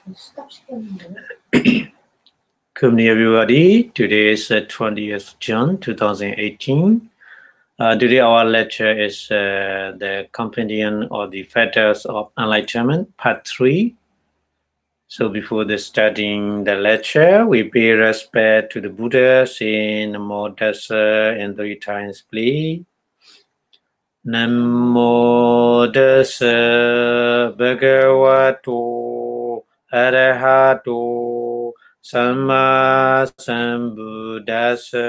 Good evening, everybody. Today is 20th June 2018. Today our lecture is the Compendium or the Fetters of Enlightenment, Part 3. So before starting the lecture, we pay respect to the Buddha, saying Namo Tassa and 3 times, please. Namo Tassa Bhagavato Arahato Samma Sambuddhassa.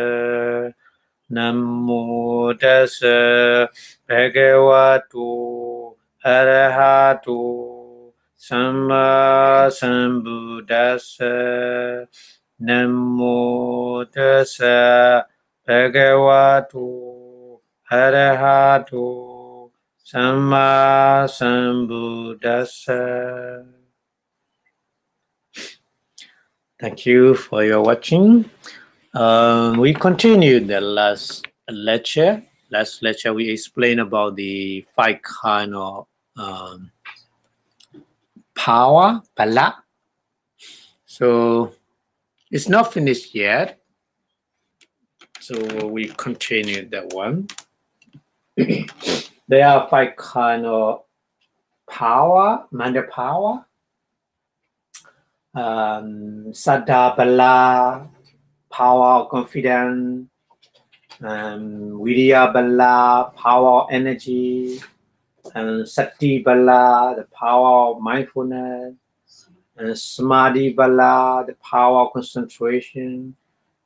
Namo Tassa Bhagavato Arahato Samma Sambuddhassa. Namo Tassa Bhagavato Arahato Samma Sambuddhassa. Thank you for your watching. We continued the last lecture. Last lecture we explained about the 5 kind of power, pala. So it's not finished yet. So we continued that one. There are 5 kind of power, mental power. Saddha bala, power of confidence. Virya bala, power of energy. And sati bala, the power of mindfulness. And samadhi bala, the power of concentration.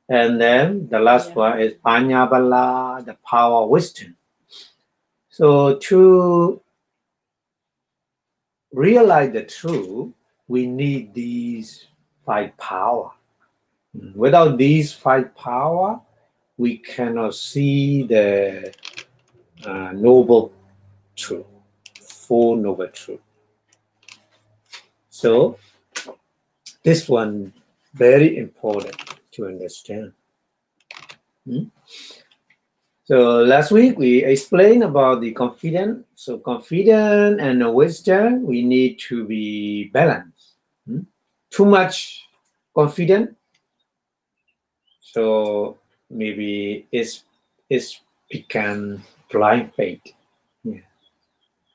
And then the last one is panya bala, the power of wisdom. So to realize the truth, we need these 5 power. Without these 5 power, we cannot see the noble truth, full noble truth. So this one very important to understand. So last week we explained about the confidence. So confidence and wisdom, we need to be balanced. Too much confidence, so maybe it's become blind faith.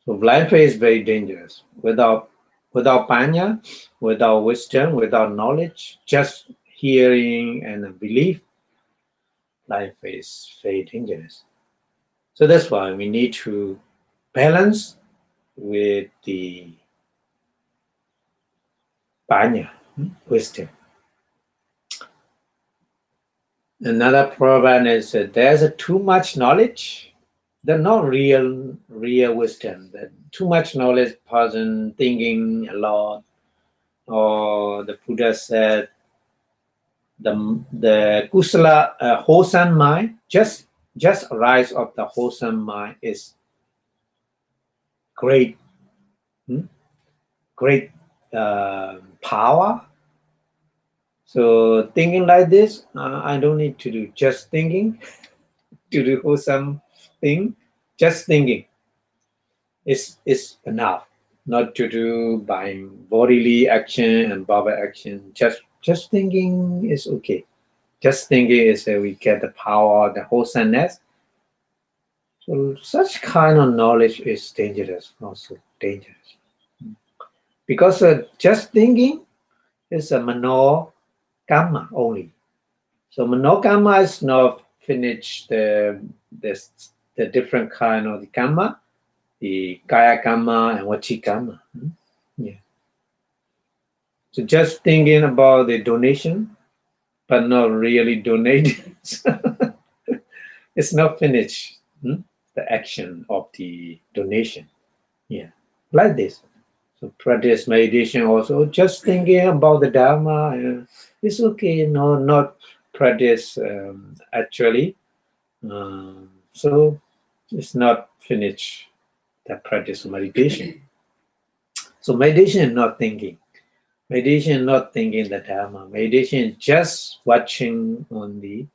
So blind faith is very dangerous. Without panya, without wisdom, without knowledge, just hearing and belief, blind faith is very dangerous. So that's why we need to balance with the panya, wisdom. Another problem is that there's too much knowledge. There's not real wisdom. That too much knowledge, person thinking a lot, or the Buddha said the kusala wholesome mind, just rise of the wholesome mind is great power. So thinking like this, I don't need to do just thinking to do wholesome thing. Just thinking is enough. Not to do by bodily action and verbal action. Just thinking is okay. Just thinking is we get the power, the wholesomeness. So such kind of knowledge is dangerous, also dangerous. Because just thinking is a mano karma only. So mano karma is not finished the different kind of the karma, the kaya karma and vachi karma. So just thinking about the donation, but not really donating. It's not finished. The action of the donation. Like this. So practice meditation also, just thinking about the Dharma, it's okay, no, not practice actually. So it's not finished the practice of meditation. So meditation is not thinking. Meditation is not thinking the Dharma. Meditation is just watching on the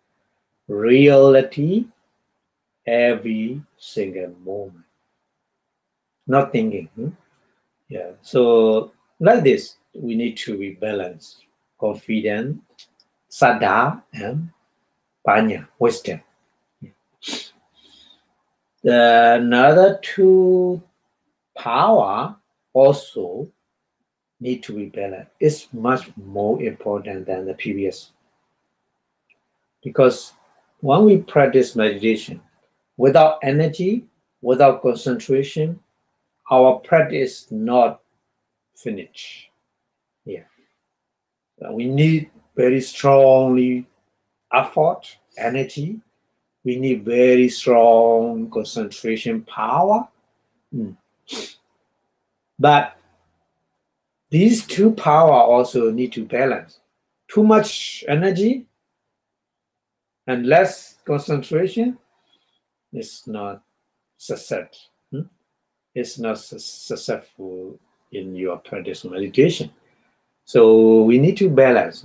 reality every single moment. Not thinking. So like this, we need to rebalance confidence, saddha, and panya, wisdom. The another two power also need to be balanced. It's much more important than the previous. Because when we practice meditation, without energy, without concentration, our practice is not finished. Yeah. We need very strongly effort, energy. We need very strong concentration power. But these two power also need to balance. Too much energy and less concentration is not success. It's not successful in your practice meditation. So we need to balance.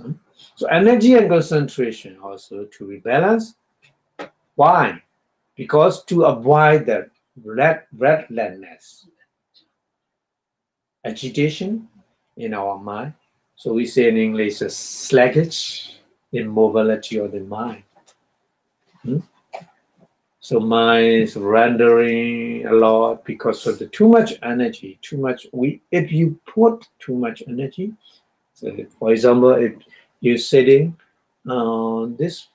So energy and concentration also to be balanced. Why? Because to avoid the restlessness, agitation in our mind. So we say in English, a sluggish immobility of the mind. So mind is rendering a lot because of the too much energy, too much. If you put too much energy, so for example, if you're sitting, this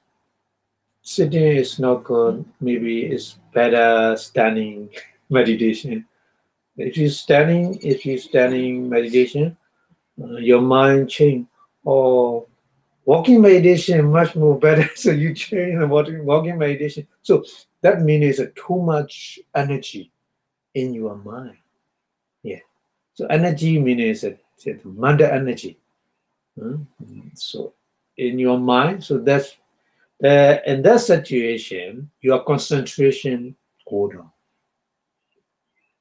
sitting is not good. Maybe it's better standing meditation. If you're standing meditation, your mind change. Or walking meditation much more better. So you change the walking meditation. So that means it's too much energy in your mind. Yeah. So energy means it's mental energy. So in your mind, so that's in that situation, your concentration go down.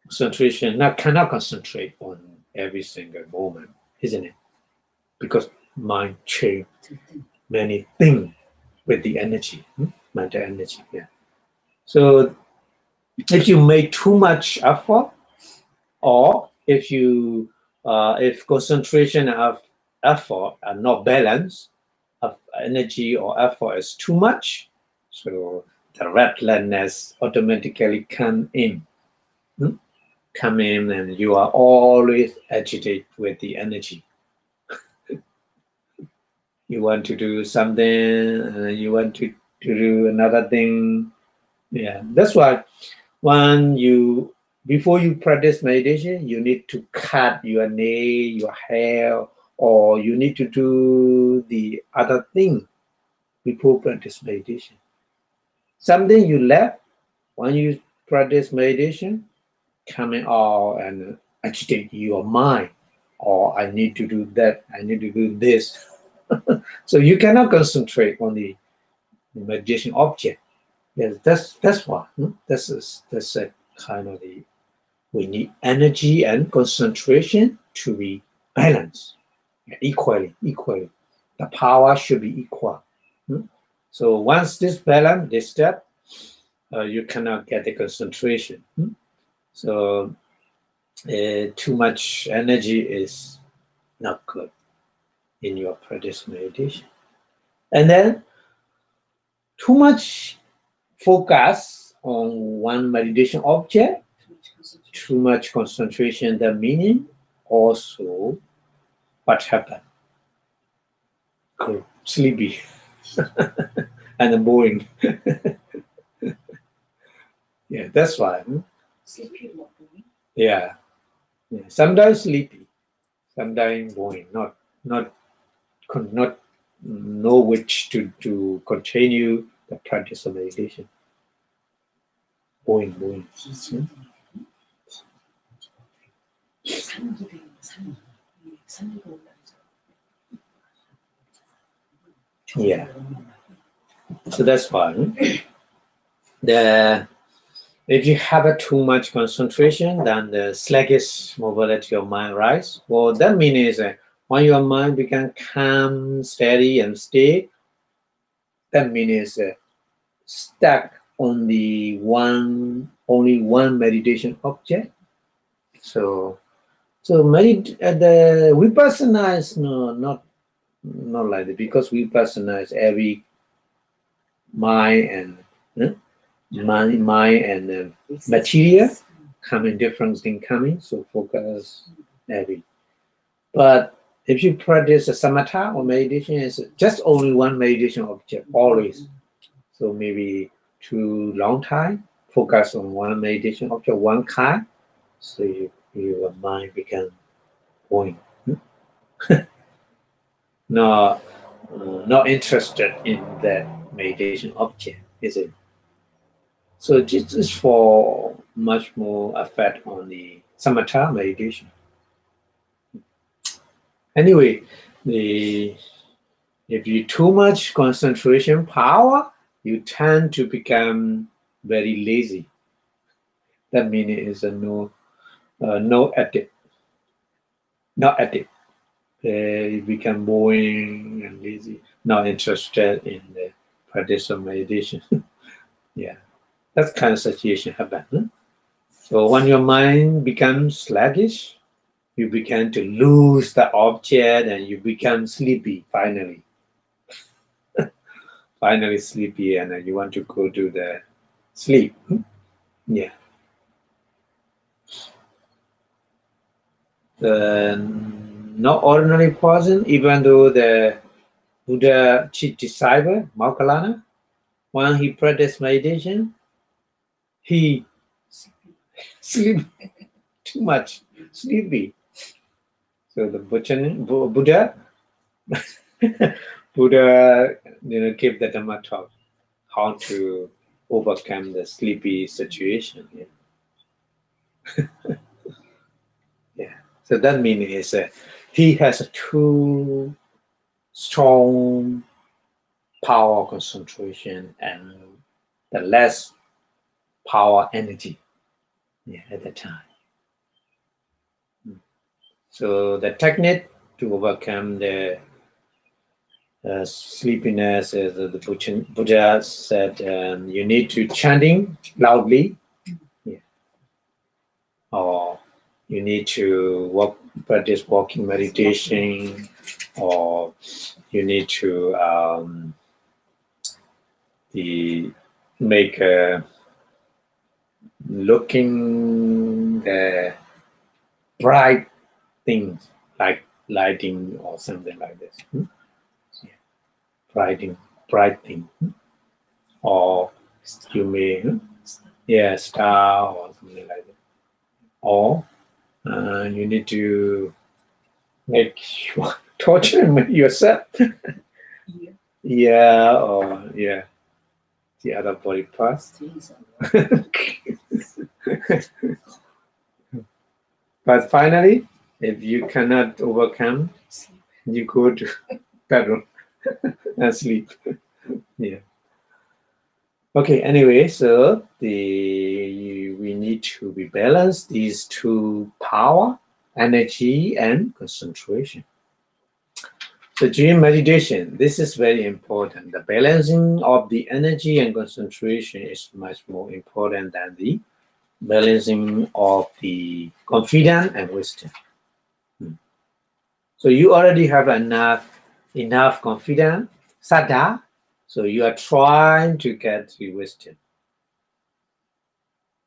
Concentration cannot concentrate on every single moment, isn't it? Because mind change many things with the energy, mental energy. Yeah. So if you make too much effort, or if concentration of effort are not balanced, of energy or effort is too much, so the restlessness automatically come in, and you are always agitated with the energy. You want to do something, you want to do another thing. Yeah, that's why before you practice meditation, you need to cut your nail, your hair, or you need to do the other thing before practice meditation. Something you left when you practice meditation, coming out and agitate your mind. Or I need to do that, I need to do this. So you cannot concentrate on the meditation object. Yes, that's why. That's a kind of we need energy and concentration to be balanced equally. The power should be equal. So once this balance, this step, you cannot get the concentration. So too much energy is not good in your practice meditation. And then too much focus on one meditation object, too much concentration, the meaning also what happened? Sleepy and boring. Yeah, that's why. Sleepy or boring? Yeah. Sometimes sleepy, sometimes boring. Not know which to continue the practice of meditation. Boring. Yeah. So that's why. If you have too much concentration, then the sluggish mobility of mind rise. Well, that means when your mind becomes calm, steady, and stay, that means stuck on the only one meditation object. So So the vipassana is not like that, because vipassana is every mind and mind and material coming, different thing coming. So focus every. But if you practice a samatha or meditation, it's just only one meditation object always. So maybe too long time, focus on one meditation object, one kind. So your mind become going. Not not interested in that meditation object, is it? So this is for much more effect on the samatha meditation. Anyway, if you too much concentration power, you tend to become very lazy. That means it is a no addict, not addict. You become boring and lazy, not interested in the practice of meditation. Yeah, that kind of situation happens. Huh? So when your mind becomes sluggish, you begin to lose the object and you become sleepy finally. Finally sleepy, and then you want to go to the sleep. Yeah. The not ordinary person, even though the Buddha chief disciple, Moggallana, when he practiced meditation, he sleep too much, sleepy. So the Buddha gave the Dhamma talk how to overcome the sleepy situation. Yeah. Yeah. So that means he has a too strong power concentration and the less power energy, yeah, at the time. So the technique to overcome the sleepiness is the Buddha said you need to chanting loudly, yeah, or you need to practice walking meditation, or you need to make looking the bright things like lighting or something like this. Yeah. Bright thing. Or you may, star or something like that. Or you need to make torture yourself. Yeah, or the other body parts. But finally, if you cannot overcome, you go to bedroom and sleep. Yeah. Okay. Anyway, so we need to be balanced these two power, energy, and concentration. So during meditation, this is very important. The balancing of the energy and concentration is much more important than the balancing of the confidence and wisdom. So you already have enough confidence, saddha. So you are trying to get the wisdom.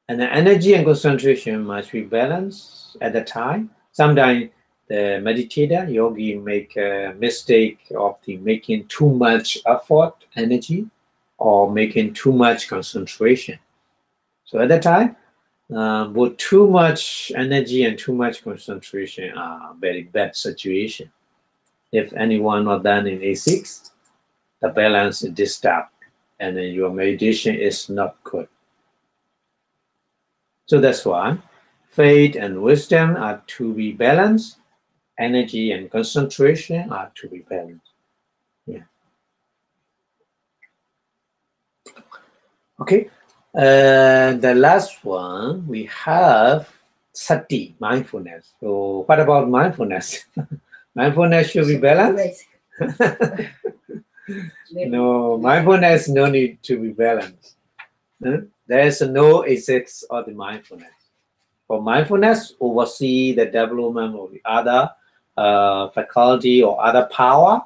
And the energy and concentration must be balanced at the time. Sometimes the meditator, yogi, make a mistake of making too much effort, energy, or making too much concentration. So at the time, both too much energy and too much concentration are very bad situation. If anyone not done in A6, the balance is disturbed, and then your meditation is not good. So that's why faith and wisdom are to be balanced. Energy and concentration are to be balanced. Yeah. Okay. The last one we have sati, mindfulness. So what about mindfulness? Mindfulness should be balanced. No, mindfulness no need to be balanced. There is no ethics of the mindfulness. For mindfulness, oversee the development of the other faculty or other power,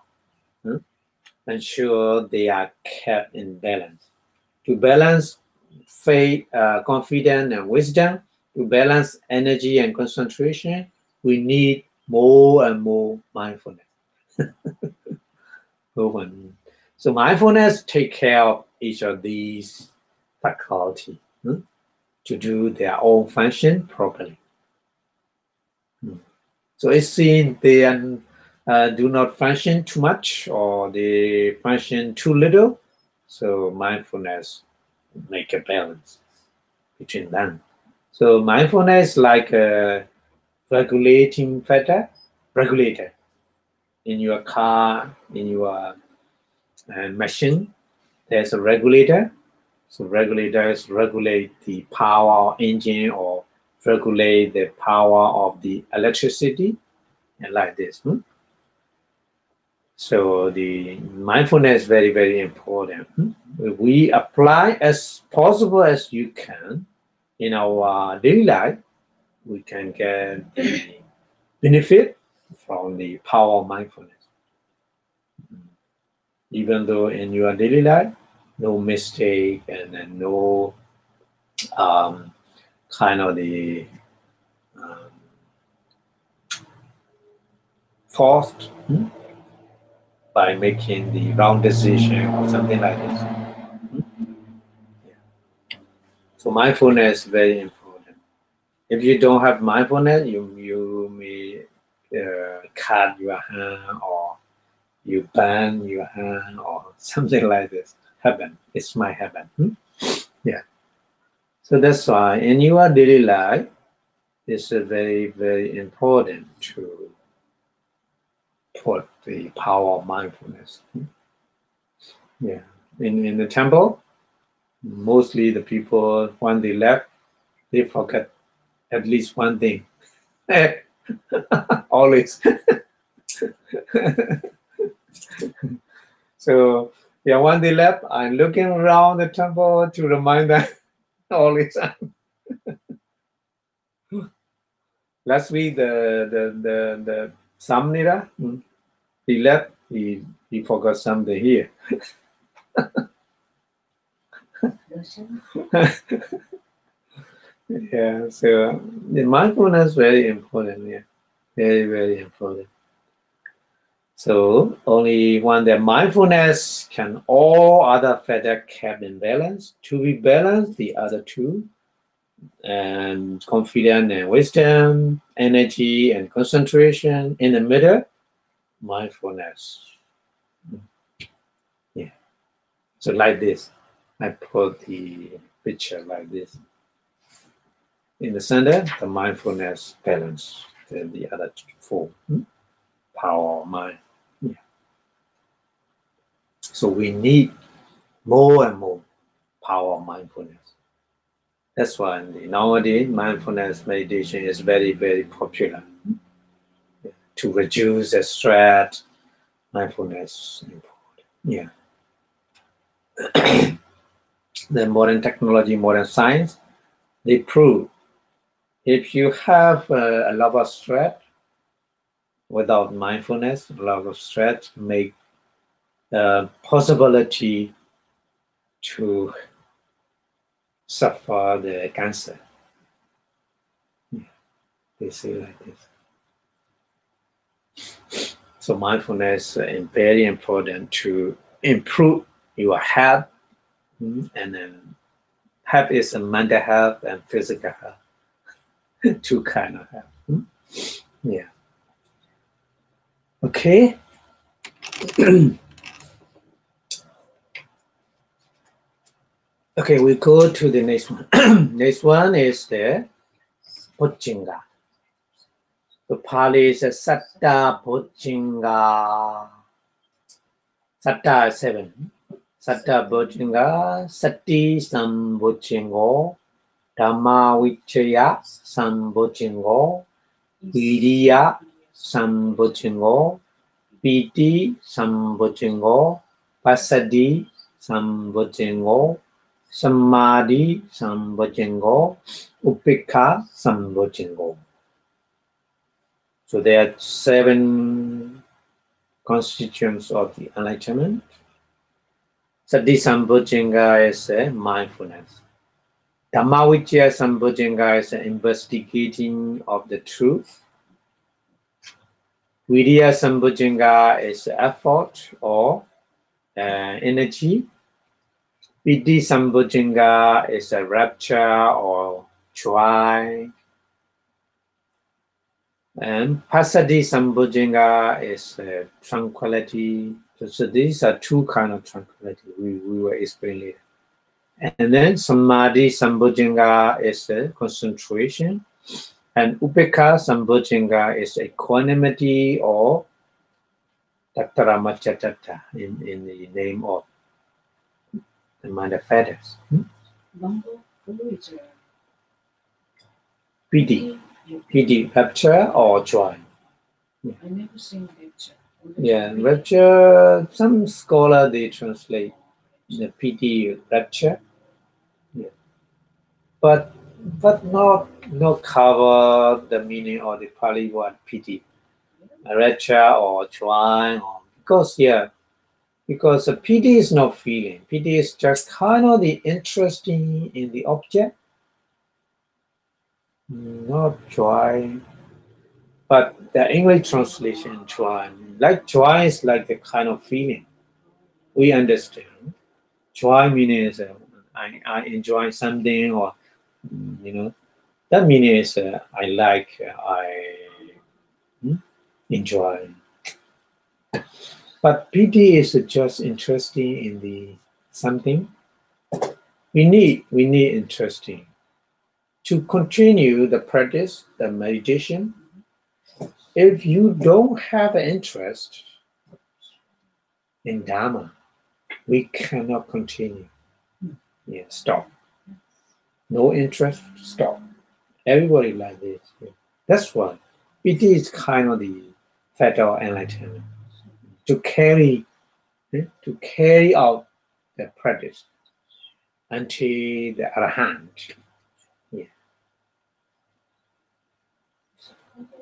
ensure they are kept in balance. To balance faith, confidence, and wisdom, to balance energy and concentration, we need more and more mindfulness. So mindfulness take care of each of these faculty to do their own function properly. So it's seen they do not function too much or they function too little. So mindfulness make a balance between them. So mindfulness like a regulator in your car, in your machine. There's a regulator. So regulators regulate the power of engine or regulate the power of the electricity, and like this. So the mindfulness is very, very important. We apply as possible as you can in our daily life, we can get the benefit from the power of mindfulness. Even though in your daily life, no mistake and then no kind of the forced by making the wrong decision or something like this. So mindfulness is very important. If you don't have mindfulness, you may cut your hand or you burn your hand or something like this. Happen. It might happen. Yeah. So that's why in your daily life, it's very, very important to put the power of mindfulness. Yeah. In the temple, mostly the people, when they left, they forget at least one thing. Always. So, yeah, when they left, I'm looking around the temple to remind them always. Last week, the Samnira, he left, he forgot something here. Yeah, so the mindfulness is very important. Yeah, very, very important. So only when the mindfulness can all other factors kept in balance. To be balanced, the other two, and confidence and wisdom, energy and concentration. In the middle, mindfulness. Yeah. So like this, I put the picture like this. In the center, the mindfulness balance, then the other four, power of mind. Yeah. So we need more and more power of mindfulness. That's why nowadays mindfulness meditation is very, very popular. To reduce the stress, mindfulness is important. Yeah. The modern technology, modern science, they prove if you have a lot of stress without mindfulness, a lot of stress make the possibility to suffer the cancer. Yeah. They say like this. So mindfulness is very important to improve your health, and then health is a mental health and physical health. Two kind of health. Yeah. Okay. Okay, we go to the next one. Next one is the Bojjhanga. The Pali is Satta Bojjhanga. Satta is 7. Satta Bojjhanga, Sati Sambojjhango, Dhamma Vichaya Sambojjhango, Viriya Sambojjhango, Piti Sambojjhango, Passaddhi Sambojjhango, Samadhi Sambhajango, Upekha Sambhajango. So there are 7 constituents of the enlightenment. Sati Sambhojanga is mindfulness. Dhammavicaya Sambhojanga is investigating of the truth. Vidya Sambhojanga is effort or energy. Piti Sambhojanga is a rapture or joy. And Passaddhi Sambhojanga is tranquility. So these are 2 kind of tranquility we will explain later. And then Samadhi Sambhojanga is concentration. And Upekha Sambhojanga is equanimity or Tattaramachatata in the name of the mind of feathers. Number 4 is Piti. Piti, rapture or joy. I never seen lecture. Yeah, rapture, some scholar they translate the piti rapture. Yeah. But not cover the meaning of the Pali word piti. Rapture or joy or because piti is not feeling. Piti is just kind of the interesting in the object, not joy. But the English translation joy, like joy is like the kind of feeling we understand. Joy meaning is I enjoy something or that meaning is I like I enjoy. But pity is just interesting in the something. We need interesting to continue the practice, the meditation. If you don't have an interest in Dharma, we cannot continue. Yeah, stop. No interest, stop. Everybody like this. Yeah. That's why it is kind of the fatal enlightenment to carry out the practice until the arahant. Yeah.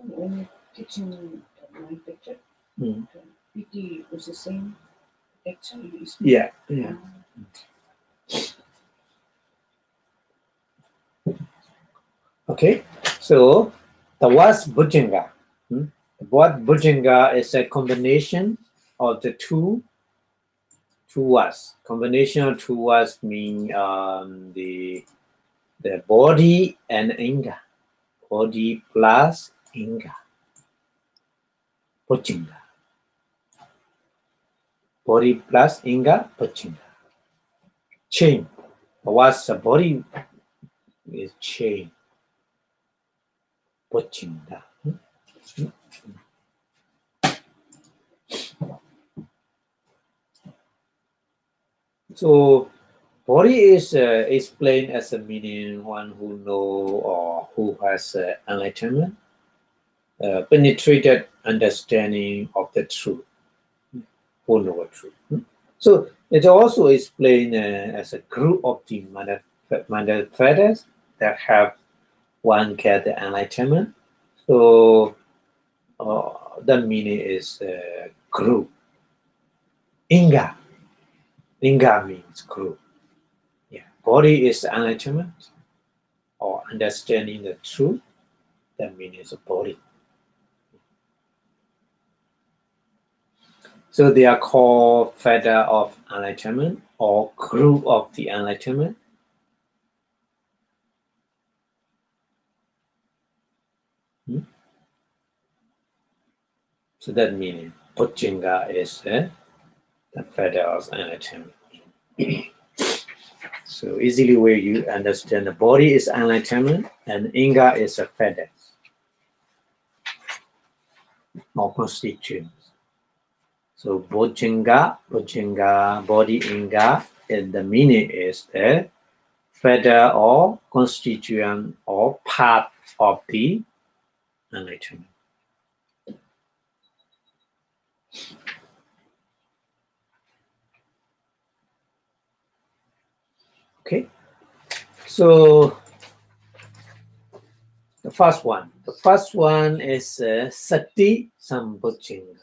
When teaching the mind lecture, PT was the same lecture you explained. Yeah. Yeah. Okay. So the word bhujanga. The word bhujanga is a combination of the two words. Combination of 2 words mean the body and inga. Body plus inga. Bhujanga. Body plus inga bhujanga. Chain. What's the body is chain. Bhujanga. So body is explained as a meaning one who know or who has enlightenment, penetrated understanding of the truth, who know the truth. So it's also explained as a group of the manifestos that have one get the enlightenment. So the meaning is group. Inga. Inga means group. Yeah. Body is enlightenment or understanding the truth. That means a body. So they are called feather of enlightenment or group of the enlightenment. So that means Bhujanga is the feather of enlightenment. So easily where you understand the body is enlightenment and Inga is a feather or constituents. So Bhujanga, body Inga, and the meaning is the feather or constituent or part of the enlightenment. Okay, So the first one is sati sambojjhanga.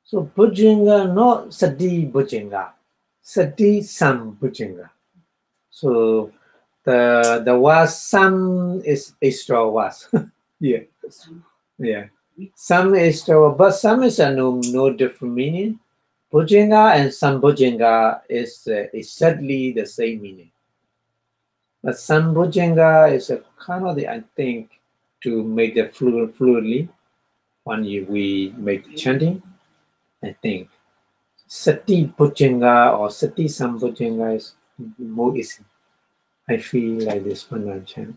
So bojjhanga, not sati bojjhanga, sati sambojjhanga. So the word sam is extra word. Yeah. Yeah. Some extra, but some is a no different meaning. Bojjhanga and sambojjhanga is exactly the same meaning. But sambojjhanga is a kind of the, I think, to make the fluidly when we make the chanting. I think sati bojjhanga or sati sambojjhanga is more easy. I feel like this when I chant.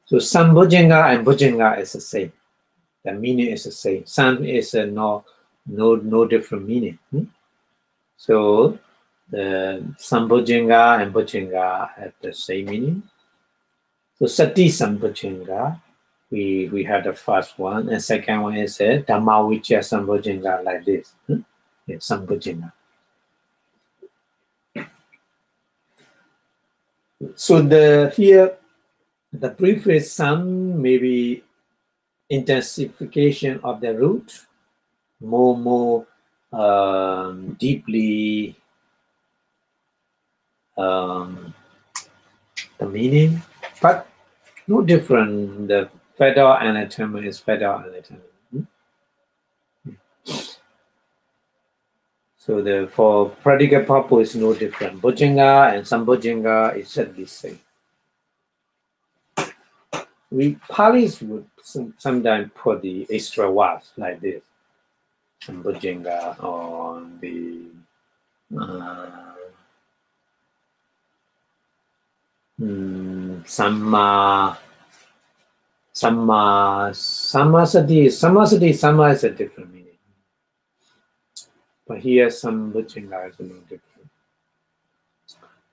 So sambojjhanga and bojjhanga is the same. The meaning is the same. Sam is no different meaning. So the sambojjhanga and bojjhanga have the same meaning. So sati sambojjhanga, we have the first one, and second one is dhamma vicchaya sambojjhanga, like this. Yeah, sambojjhanga. So here the prefix sam may be intensification of the root, more deeply the meaning, but no different. The federal anatomy is federal anatomy. So for practical purpose, no different. Bojjhanga and sambojjhanga is exactly the same. We Palis would sometimes put the extra words like this, sambojjhanga, or the samasati is a different meaning. But here sambojjhanga is no different.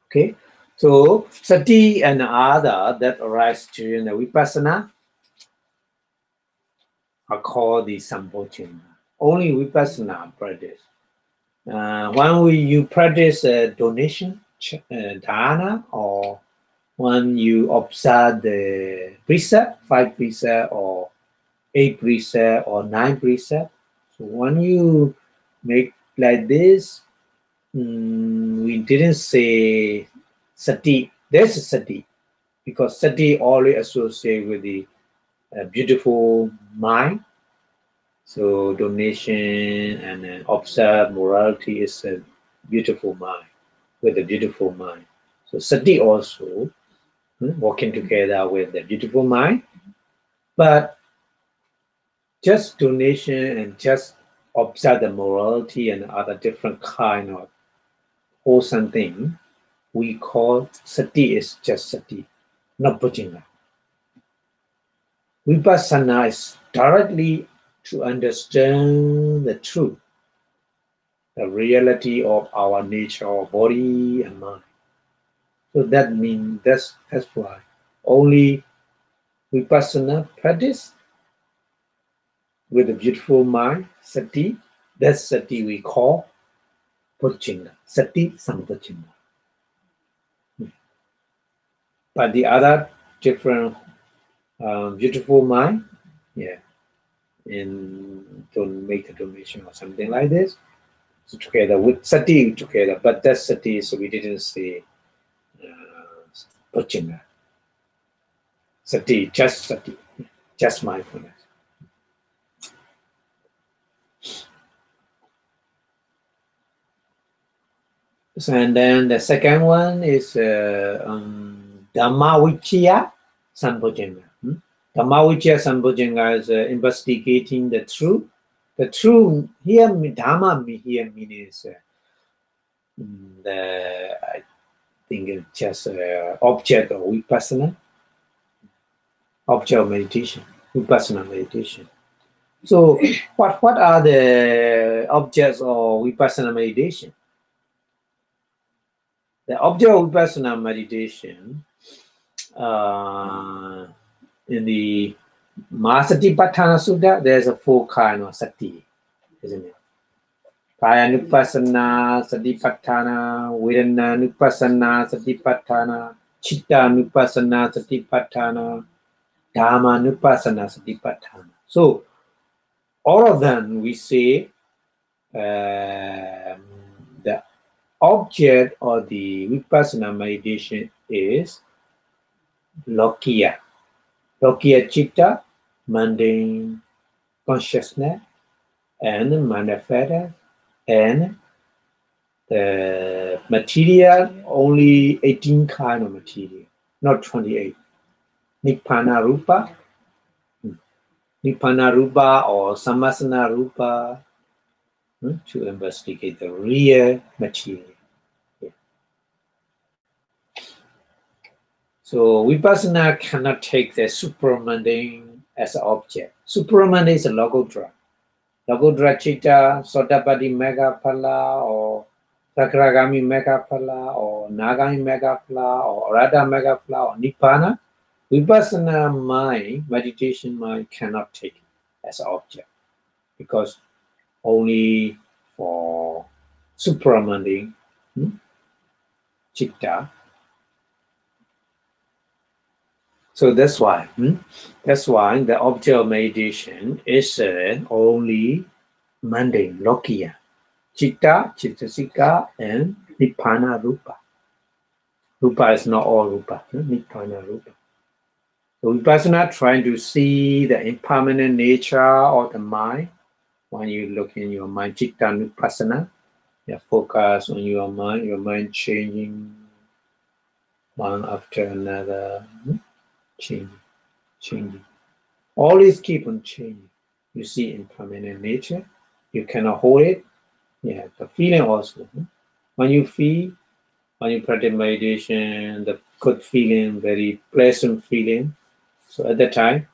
Okay, so sati and other that arise during the vipassana are called the sambojjhanga. Only vipassana practice. When you practice donation, dana, or when you observe the precept, 5 precept, or 8 precept, or 9 precept. So when you make like this, we didn't say sati. There's a sati, because sati always associated with the beautiful mind. So donation and observe morality is a beautiful mind, with a beautiful mind. So sati also working together with the beautiful mind, but just donation and just observe the morality and other different kind of wholesome thing, we call sati is just sati, not bojjhanga. Vipassana is directly to understand the truth, the reality of our nature, our body and mind. So that means that's why only vipassana practice with a beautiful mind, sati, that's sati we call bojjhanga, sati sambojjhanga. But the other different beautiful mind, yeah, and don't make a donation or something like this. So together with sati together, but that's sati, so we didn't say bojjhanga. Sati, just mindfulness. So, and then the second one is dhamma vicchaya sambojjhanga. Dhamma vicchaya sambojjhanga is investigating the truth. The truth here, dhamma here means I think it's just object of vipassana, object of meditation, vipassana meditation. So what are the objects of vipassana meditation? The object of vipassana meditation in the Mahasatipatthana Sutta, there's a 4 kind of sati, isn't it? Kaya nupassana satipatthana, Vedana nupassana satipatthana, Chitta nupassana satipatthana, Dhamma nupassana satipatthana. So all of them we say the object of the vipassana meditation is lokiya. Lokiya chitta, mundane consciousness, and manifest, and the material, only 18 kind of material, not 28. Nibbana rupa, Nibbana rupa or Samasana rupa, to investigate the real material. Yeah. So Vipassana cannot take the supramundane as an object. Supramundane is a logodra. Logodra chitta, Sotapatti Megaphala, or Sakragami Megaphala, or Nagami Megaphala, or Arhata Megaphala, or Nibbana. Vipassana mind, meditation mind, cannot take it as an object because only for supramundane chitta. So that's why the object of meditation is only mundane, lokiya, chitta, chittasika, and nibbana rupa. Rupa is not all rupa, nibbana rupa. So vipassana trying to see the impermanent nature of the mind. When you look in your mind, chitta nupassana, you focus on your mind changing one after another, changing. Always keep on changing. You see impermanent nature, you cannot hold it. Yeah, the feeling also. When you feel, when you practice meditation, the good feeling, very pleasant feeling. So at that time,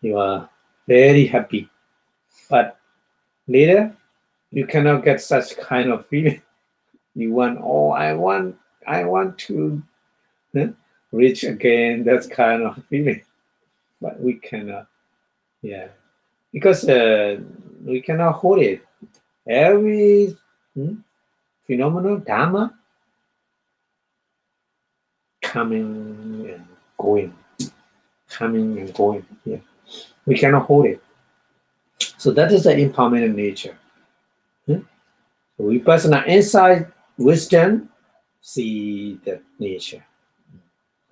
you are very happy. But later, you cannot get such kind of feeling. You want, oh, I want to reach again that kind of feeling. But we cannot, yeah. Because we cannot hold it. Every phenomenon, Dhamma, coming and going. Yeah. We cannot hold it. So that is the impermanent nature. So Vipassana inside wisdom see the nature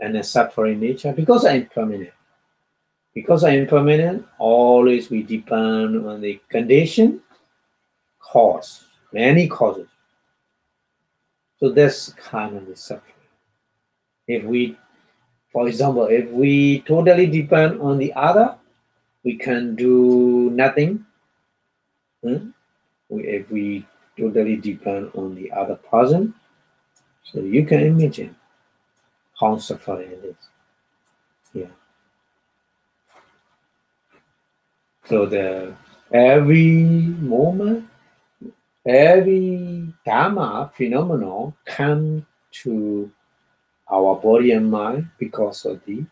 and the suffering nature because of impermanent. Because of impermanent, always we depend on the condition, cause, many causes. So that's kind of the suffering. If we, for example, if we totally depend on the other, we can do nothing. If we totally depend on the other person, so you can imagine how suffering it is. Yeah. So every moment, every Dhamma phenomenon come to our body and mind because of the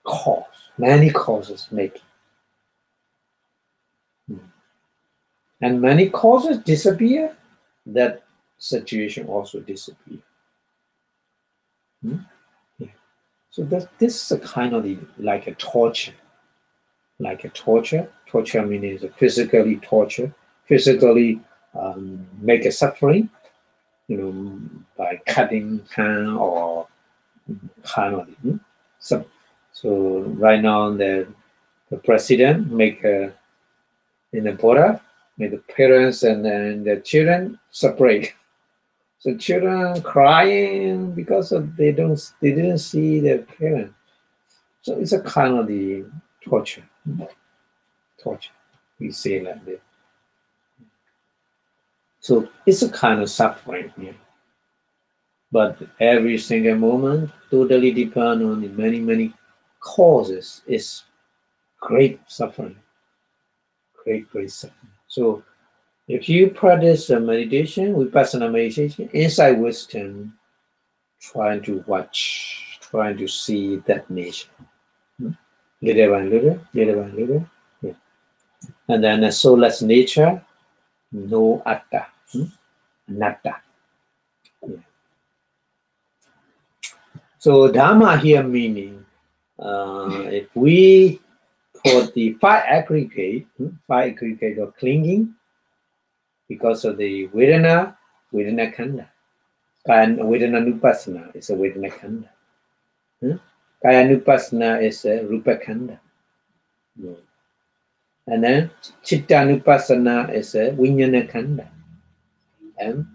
cause. Many causes make it. And many causes disappear, that situation also disappear. Yeah. So this is a kind of like a torture. Like a torture. Torture means physically torture, physically make a suffering, by cutting hand or kind of. So right now the president make in the border, make the parents and the children separate. So children crying because they didn't see their parents. So it's a kind of the torture. Torture. We say like that. So it's a kind of suffering here. But every single moment totally depend on the many causes is great suffering. Great suffering. So if you practice meditation, vipassana meditation, inside wisdom, trying to watch, trying to see that nature. Little by little. Yeah. And then a soulless nature, no atta, anatta. Yeah. So Dhamma here meaning, if we put the five aggregate of clinging because of the Vedana Kanda. And Vedana Nupassana is a Vedana Kanda. Kaya Nupassana is a Rupa Kanda. And then Chitta Nupassana is a Vijnana Kanda. And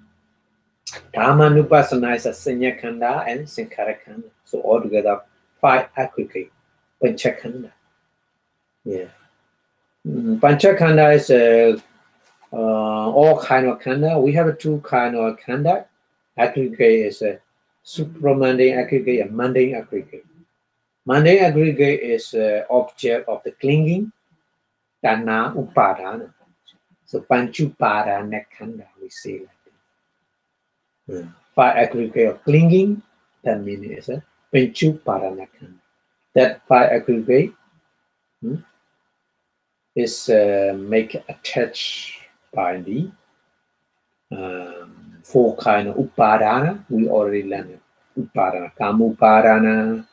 Dhamma Nupassana is a Sanya Kanda and Sankara Kanda. So altogether, five aggregate, Panchakanda. Yeah. Panchakanda is all kind of kanda. We have two kind of kanda. Aggregate is a supramundane aggregate and mundane aggregate. Mundane aggregate is object of the clinging, dana upadana. So panchupadana kanda, we say like that. Five aggregate of clinging, that means is a panchupadana kanda. That five aggregate is make attached by the four kind of upadana. We already learned upadana, kamupadana,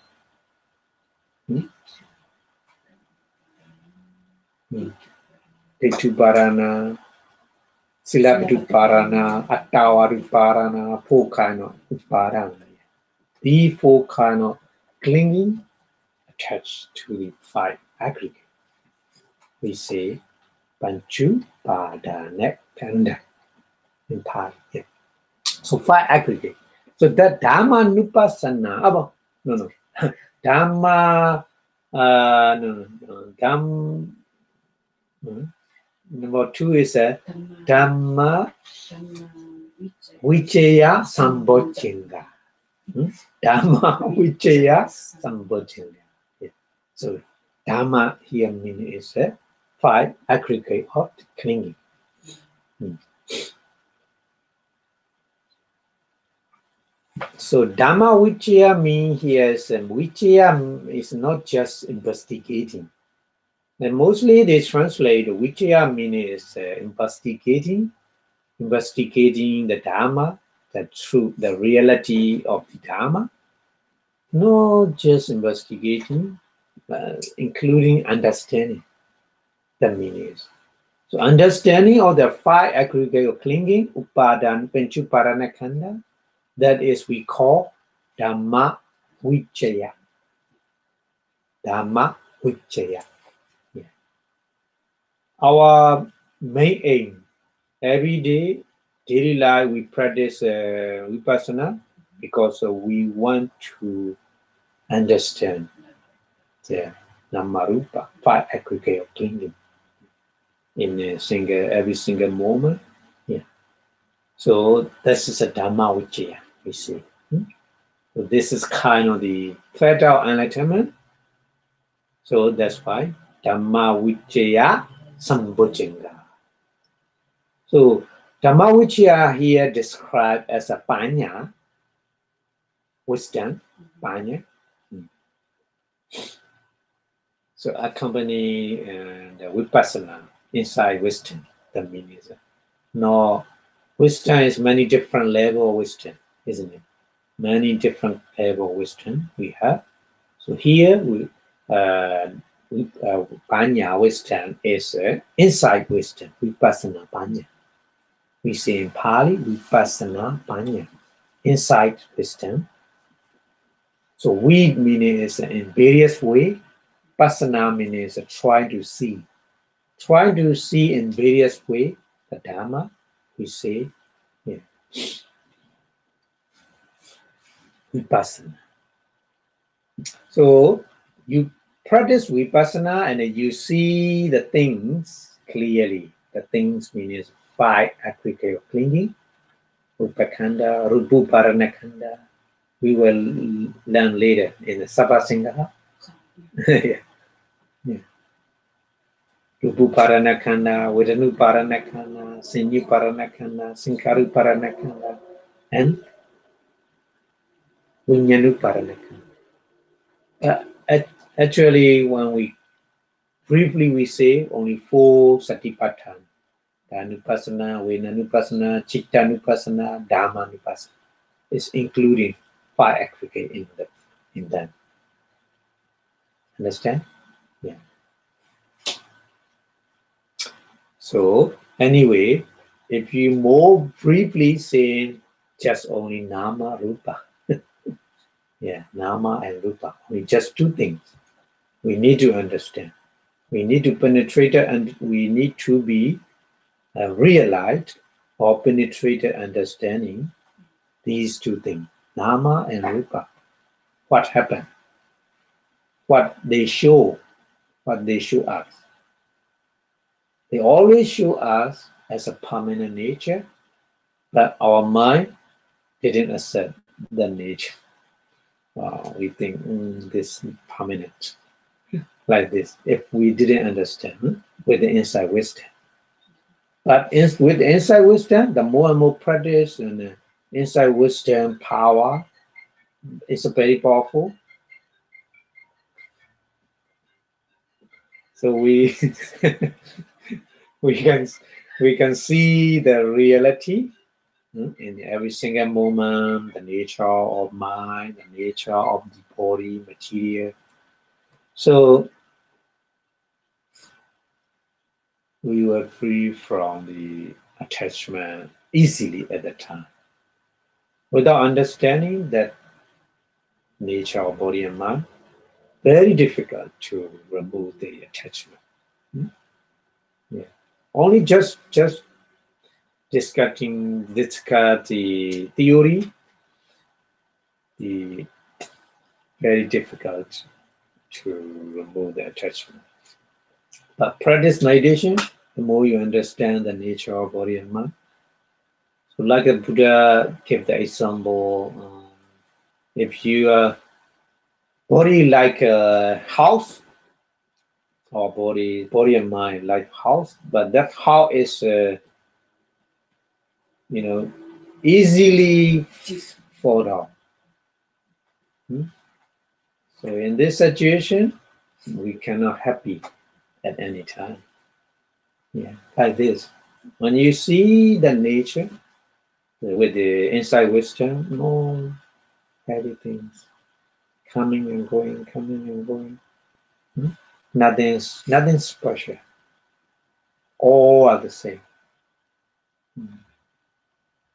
Petuparana, Silapituparana, Attavaruparana, four kind of upadana. The four kind of clinging attached to the five aggregate. We say Panchu Padana Kanda in Pali. Yeah. So five aggregate. So that Dhamma Nupassana, no. Dhamma, number two is a Dhamma Vichaya Sambochinga. Dhamma Vichaya Sambochinga. Yeah. So Dhamma here meaning is a five aggregate of clinging. So Dhamma Vichaya means here is Vichaya is not just investigating. And mostly they translate Vichaya meaning is investigating the Dhamma, the truth, the reality of the Dhamma. Not just investigating, including understanding the meanings. So understanding of the five aggregate of clinging, upadan, penchuparana kanda, that is we call Dhamma Vichaya. Dhamma Vichaya. Yeah. Our main aim, every day, daily life, we practice vipassana because we want to understand the Namarupa, five aggregate of clinging in every single moment. Yeah. So this is a Dhamma Vichaya, we see. So this is kind of the fatal enlightenment. So that's why Dhamma Vichaya Sambochinga. So Dhamma Vichaya here described as a panya, wisdom, panya. So accompany the vipassana inside wisdom. The meaning is no, wisdom is many different level of wisdom, isn't it? Many different level of wisdom we have. So here we panya wisdom is inside wisdom, vipassana panya. We say in Pali, vipassana panya, inside wisdom. So we meaning is in various way. Vipassana meaning is try to see. Try to see in various way the Dhamma, we say, yeah. Vipassana. So you practice vipassana and you see the things clearly. The things means five aggregate of clinging, Rupakanda, Rupuparanakanda. We will learn later in the Sabhasingaha. Yeah. Rupuparanakanda, Vedanuparanakanda, Sinyuparanakanda, Sinkaruparanakanda, and Vinyanuparanakanda. Actually, when we briefly we say only four satipatthana. Kanupassana, Venanupassana, Chittanupassana, Dhammanupassana. It's including 5 aggregate in them. Understand? Yeah. So anyway, if you more briefly say just only Nama Rupa. Yeah, Nama and Rupa. Only just 2 things. We need to understand. We need to penetrate it, and we need to be realized or penetrated understanding these 2 things, Nama and Rupa. What happened? What they show us. They always show us as a permanent nature, but our mind didn't accept the nature. We think this is permanent, like this, if we didn't understand with the inside wisdom. But with the inside wisdom, the more and more practice and inside wisdom power is very powerful. So we we can see the reality in every single moment, the nature of mind, the nature of the body, material. So we were free from the attachment easily at the time. Without understanding that nature of body and mind, very difficult to remove the attachment. Yeah. Only just discuss the theory, the very difficult to remove the attachment. But practice meditation, the more you understand the nature of body and mind. So like a Buddha gave the example, if your body like a house, or body and mind like house, but that house is easily fall down. So in this situation, we cannot happy at any time. Yeah, like this. When you see the nature with the inside wisdom, no heavy things coming and going. Nothing special. All are the same.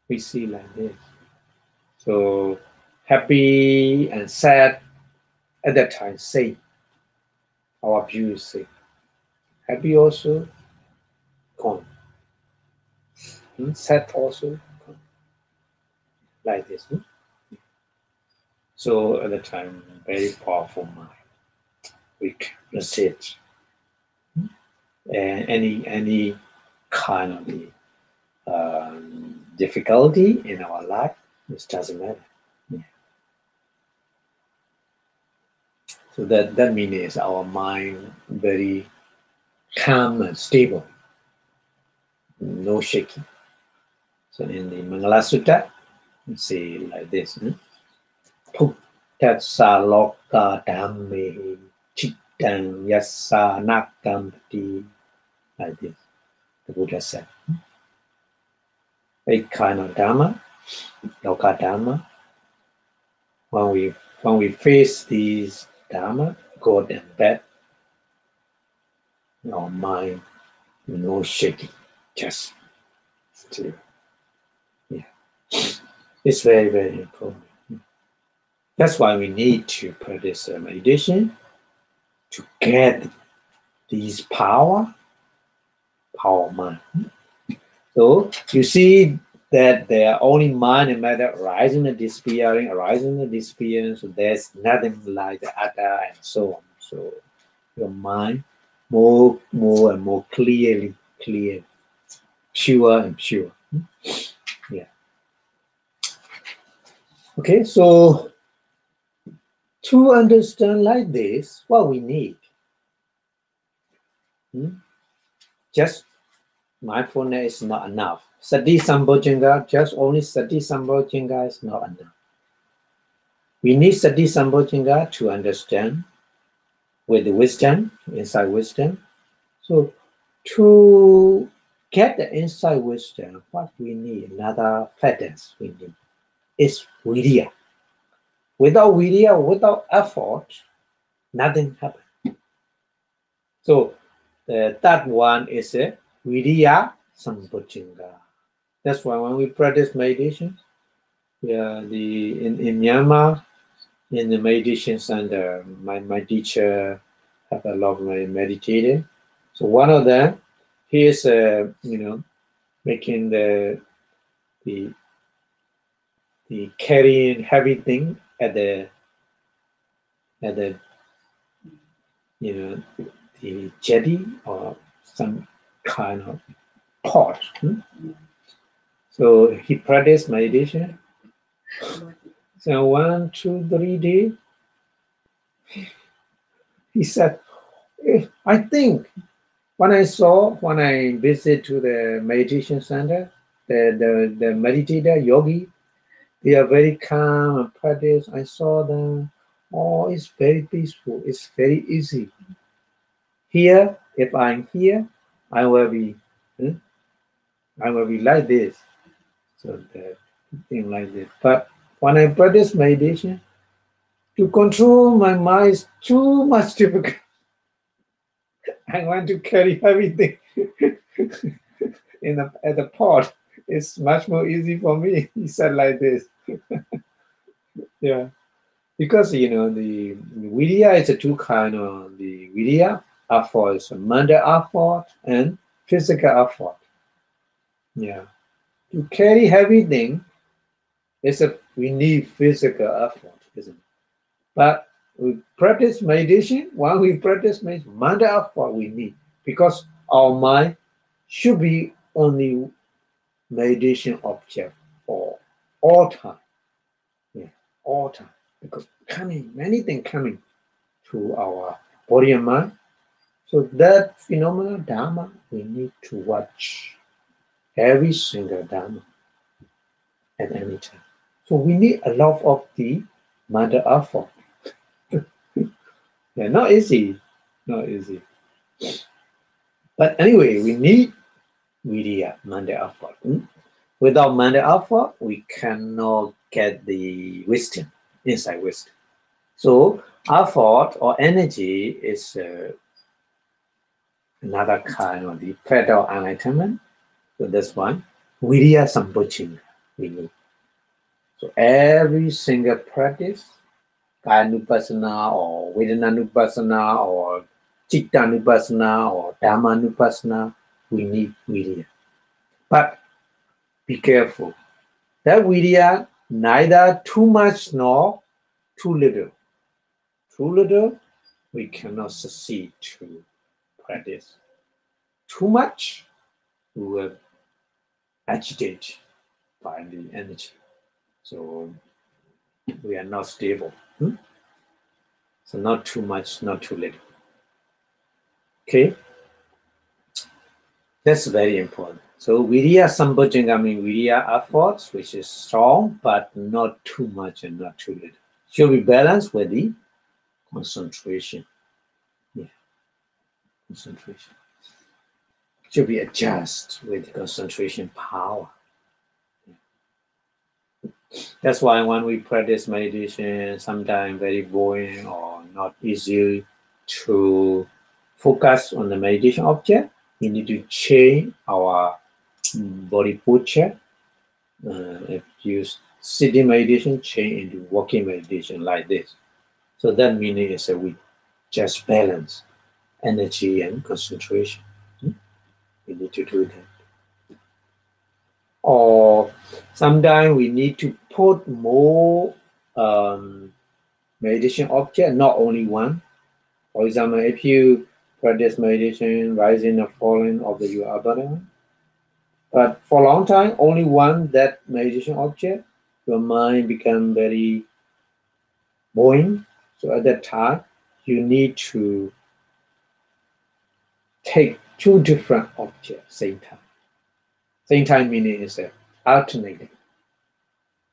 We see like this. So happy and sad at that time, same. Our view is same. Happy also, gone. Sad also, gone. Like this. So at the time, very powerful mind. We can resist any kind of difficulty in our life. It doesn't matter. Yeah. So that means our mind very calm and stable, no shaking. So in the Mangala Sutta, we say like this: Puttasa loka dhamme chittang yassa nakampati. Like this, the Buddha said. A kind of Dhamma, loka Dhamma. When we face these Dhamma, good and bad, our mind, no shaking, just still. Yeah, it's very, very important. That's why we need to practice meditation to get these power of mind. So you see that there are only mind and matter arising and disappearing, so there's nothing like the other and so on. So your mind more and more clear, pure and pure. Yeah. Okay, so to understand like this, what we need, just mindfulness is not enough. Sati Sambhojjhanga, just only Sati Sambhojjhanga is not enough. We need Sati Sambhojjhanga to understand with the wisdom, inside wisdom. So to get the inside wisdom, what we need, another factors we need, is vidya. Without vidya, without effort, nothing happens. So the third one is a vidya sambhujinga. That's why when we practice meditation, in Myanmar, in the meditation center, my teacher have a lot of meditating. So one of them, he is making the the carrying heavy thing at the the jetty or some kind of port. So he practiced meditation. So 1, 2, 3 days, he said, I think when I visit to the meditation center, the meditator, yogi, they are very calm and practice. I saw them. Oh, it's very peaceful. It's very easy. Here, if I'm here, I will be, I will be like this. So the thing like this. But when I practice meditation, to control my mind is too much difficult. I want to carry everything at the pot. It's much more easy for me. He said like this. Yeah. Because the vidya is a two kind of the vidya effort is a mental effort and physical effort. Yeah. To carry everything we need physical effort, isn't it? But we practice meditation. When we practice meditation, mental effort we need because our mind should be only meditation object for all time. Yeah, all time. Because many things coming to our body and mind. So that phenomenon, Dharma, we need to watch every single Dharma at any time. So we need a lot of the mental effort. Yeah, not easy. Not easy. But anyway, we need vidya, mental effort. Without mental effort, we cannot get the wisdom, inside wisdom. So effort or energy is another kind of the thread of enlightenment. So that's one. Vidya sambhujinga we need. So every single practice, kayanupassana or vedananupasana or chittanupassana or dhammanupassana, we need vidya. But be careful. That vidya neither too much nor too little. Too little, we cannot succeed to practice. Too much, we will agitate by the energy. So we are not stable. So not too much, not too little. Okay, that's very important. So virya sambhujinga means virya efforts, which is strong, but not too much and not too little. Should be balanced with the concentration. Yeah, concentration. Should be adjust with concentration power. That's why when we practice meditation, sometimes very boring or not easy to focus on the meditation object, we need to change our body posture. If you sitting meditation, change into walking meditation like this. So that meaning is that we just balance energy and concentration. We need to do that. Or sometimes we need to put more meditation object, not only one. For example, if you practice meditation, rising or falling of your Abhidhamma, but for a long time, only one that meditation object, your mind become very boring. So at that time, you need to take two different objects same time. Same time meaning is alternating.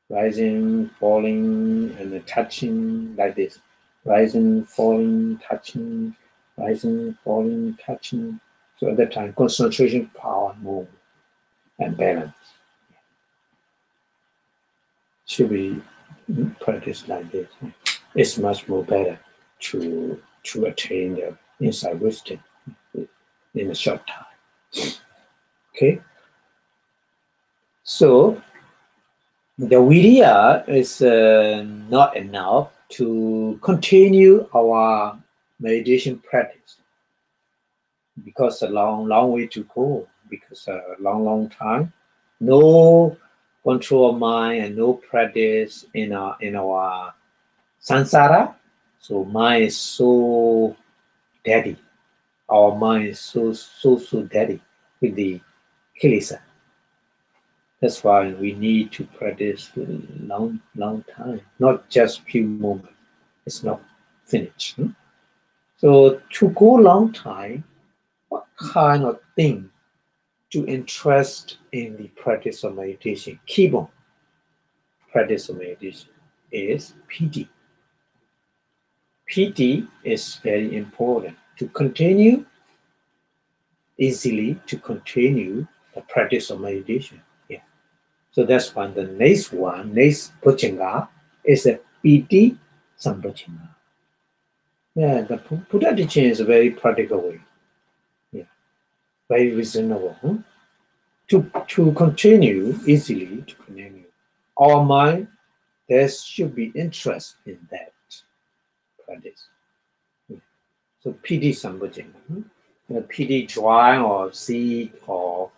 Rising, falling, and touching like this. Rising, falling, touching, rising, falling, touching. So at that time, concentration, power, move, and balance should be practiced like this. It's much more better to attain the inside wisdom in a short time. Okay, so the vidya is not enough to continue our meditation practice, because a long way to go, because a long time, no control of mind and no practice in our samsara. So mind is so dirty. Our mind is so dirty with the kilesa. That's why we need to practice for a long time, not just few moments. It's not finished. So to go long time, what kind of thing to interest in the practice of meditation, keep on practice of meditation, is piti. Piti is very important to continue easily, to continue the practice of meditation. Yeah. So that's one. The next bojjhanga is a piti sambojjhanga. Yeah, the Buddha teaching is a very practical way. Yeah, very reasonable. To continue easily, to continue our mind, there should be interest in that practice. So piti sambojjhanga, piti joy or seek or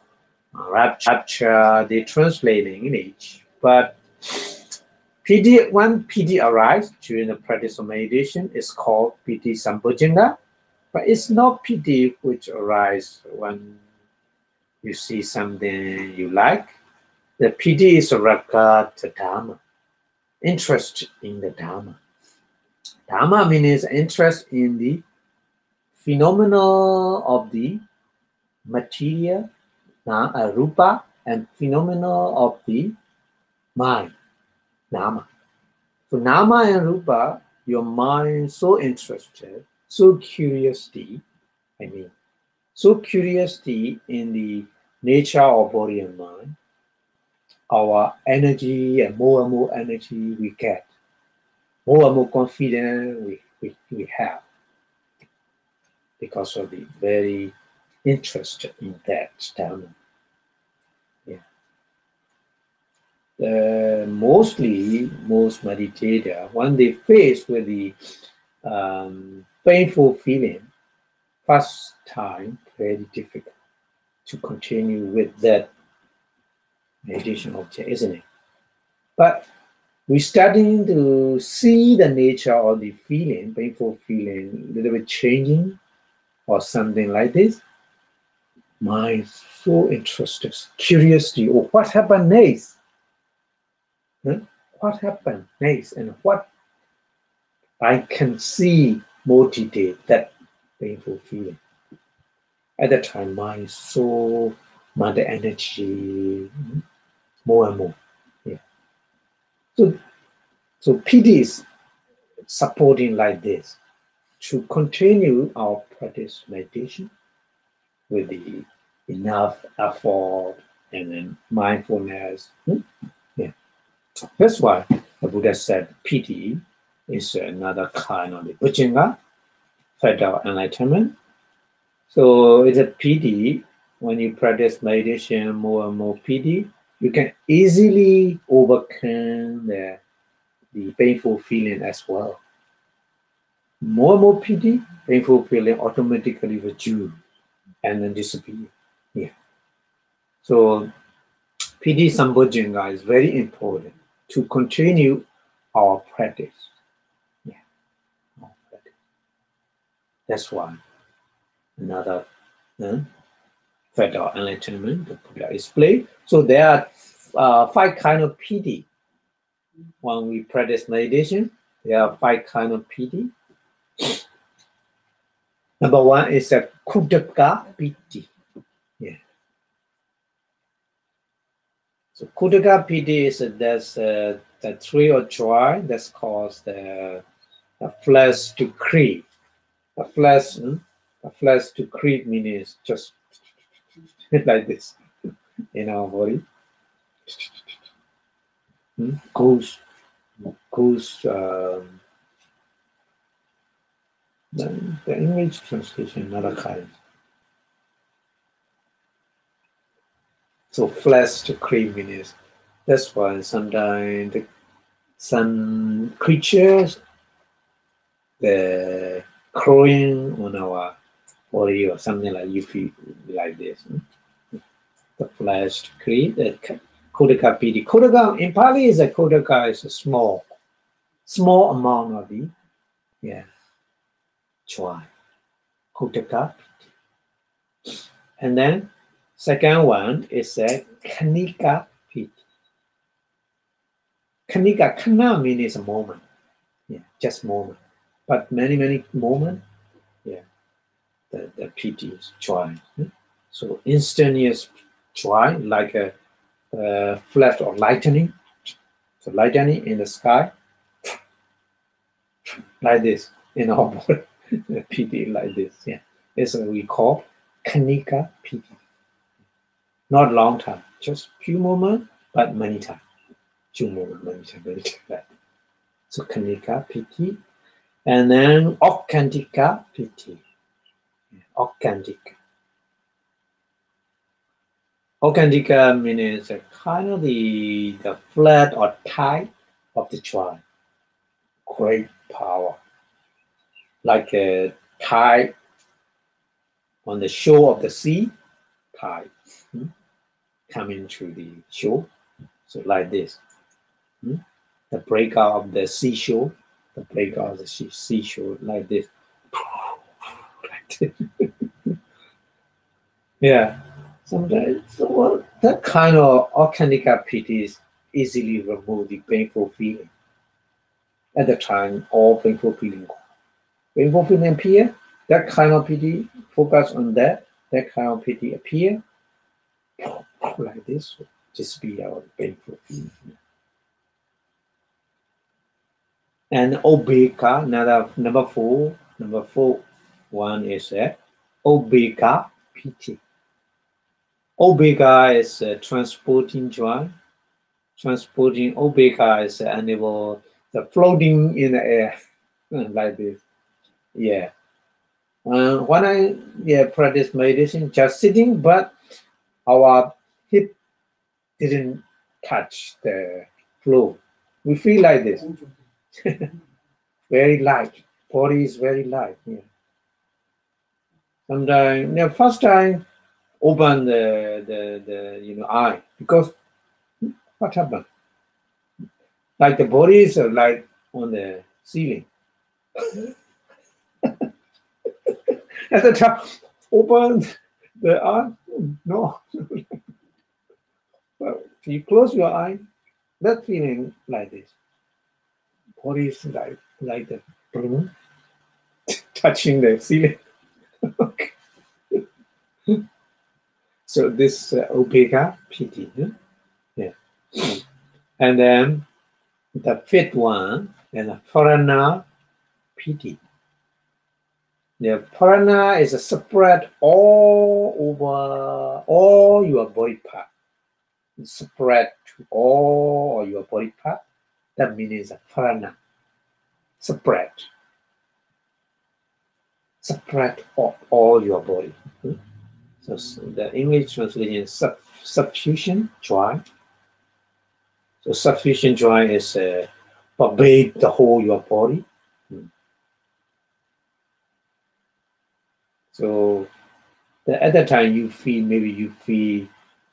rapture, they translate in English. But when piti arises during the practice of meditation, it's called piti sambojjhanga. But it's not piti which arises when you see something you like. The piti is a raga to dharma, interest in the dharma. Dharma means interest in the phenomena of the material, rupa, and phenomena of the mind, nama. So nama and rupa, your mind so interested, so curiosity in the nature of body and mind, our energy and more energy we get, more and more confidence we have, because of the very interest in that dharma. Yeah. Most meditators, when they face with the painful feeling, first time very difficult to continue with that meditation object, isn't it? But we're starting to see the nature of the feeling, painful feeling, a little bit changing or something like this. Mind so interested, curiosity, oh, what happened next? What happened next? And what I can see motivate that painful feeling. At that time, mind is so much energy, more and more. Yeah. So piti is supporting like this to continue our practice meditation with the enough effort and then mindfulness. Yeah. That's why the Buddha said piti is another kind of the bojjhanga, further enlightenment. So it's a piti. When you practice meditation, more and more piti, you can easily overcome the painful feeling as well. More and more piti, painful feeling automatically reduce and then disappear. Yeah. So piti sambojjhanga is very important to continue our practice. Yeah. Our practice. That's why another further enlightenment the Buddha explained. So there are 5 kinds of piti. When we practice meditation, there are 5 kinds of piti. Number 1 is a kudaka piti. Yeah. So kudaka piti is there's the tree of joy that's caused the flesh to creep. The A flash to creep means just like this in our body. Goes, the English translation, another kind. So flash to creep means, that's why sometimes some creatures, the crawling on our body or something like you feel like this. The flesh to create the kodaka piti. Kodaka in Pali is a kodaka is a small amount of the joy. Kodaka piti. And then second one is a kanika piti. Kanika, kana means a moment. Just moment. But many moment, the piti is joy. So instantaneous joy, like a flash or lightning. So lightning in the sky, like this in our body. Piti like this. It's what we call kanika piti. Not long time, just few moments, but many times. Few moments, many times. So kanika piti. And then okkantika piti. Okkantika. Okkantika means a kind of the flat or tight of the joy. Great power. Like a tide on the shore of the sea, tide coming to the shore. So like this. The breakout of the seashore, the breakout of the seashore, like this. Like this. Sometimes that kind of organic pities easily remove the painful feeling. At the time, all painful feeling appear. That kind of pity, focus on that kind of pity appear. Like this, just be our painful feeling. And obeka, number four one is obeka piti. Obeka is transporting joy. Transporting obeka is animal, the floating in the air, like this. When I practice meditation, just sitting, but our hip didn't touch the floor. We feel like this. Very light. Body is very light. Sometimes, first time, open the eye, because what happened? Like the body is like on the ceiling. At the top, open the eye. No. Well, if you close your eye, that feeling like this. Body is like the balloon touching the ceiling. Okay. So this Upeka piti. And then the fifth one, and the Pharana piti. The Pharana is a spread all over all your body part. Spread to all your body part. That means a Pharana. Spread all your body. So the English translation is suffusion joy. So suffusion joy is pervade the whole your body. So at that time you feel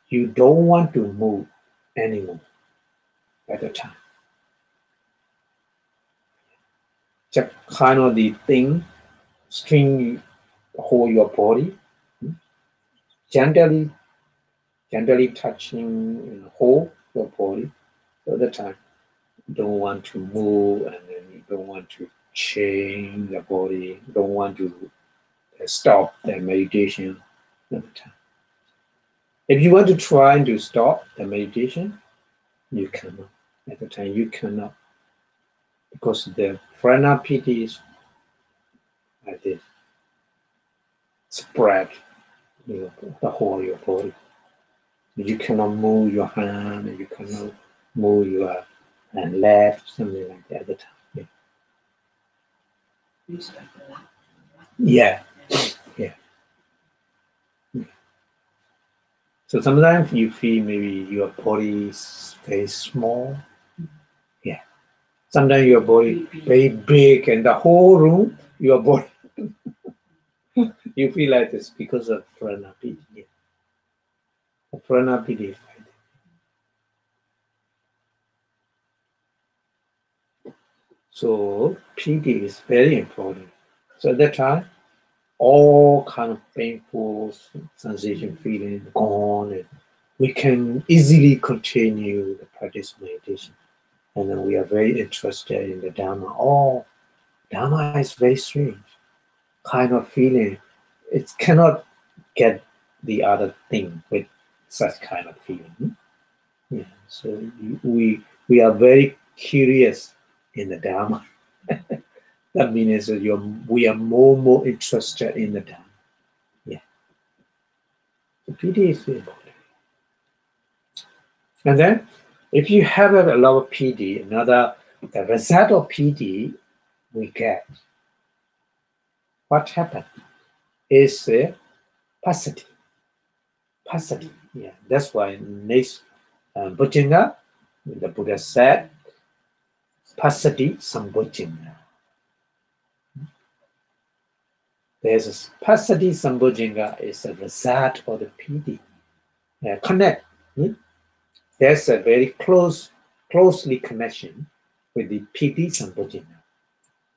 you don't want to move anymore. At the time, just kind of the thing string whole your body, gently touching whole your body. So at the time, you don't want to move, and then you don't want to change the body. You don't want to stop the meditation at the time. If you want to try to stop the meditation, you cannot. At the time, you cannot, because the prana piti is like this. spread the whole of your body. You cannot move your hand, you cannot move your leg, something like that at the time. Yeah. Yeah. So sometimes you feel maybe your body is very small. Yeah. Sometimes your body very big and the whole room, your body, you feel like this because of pranapiti. Yeah. Pranapiti is like that. So piti is very important. So at that time, all kind of painful sensation feeling gone, and we can easily continue the practice of meditation. And then we are very interested in the Dharma. Oh, Dharma is very strange kind of feeling. It cannot get the other thing with such kind of feeling. Yeah. So we are very curious in the Dharma. That means that we are more interested in the Dharma. Yeah. So PD is very important. And then if you have a lot of PD, the result of PD we get, what happened is passaddhi. Passaddhi. Yeah. That's why next Bhujanga, the Buddha said, passaddhi sambhujanga. There's a passaddhi sambhujanga is a result of the PD. Connect. There's a very closely connection with the PD sambhujanga.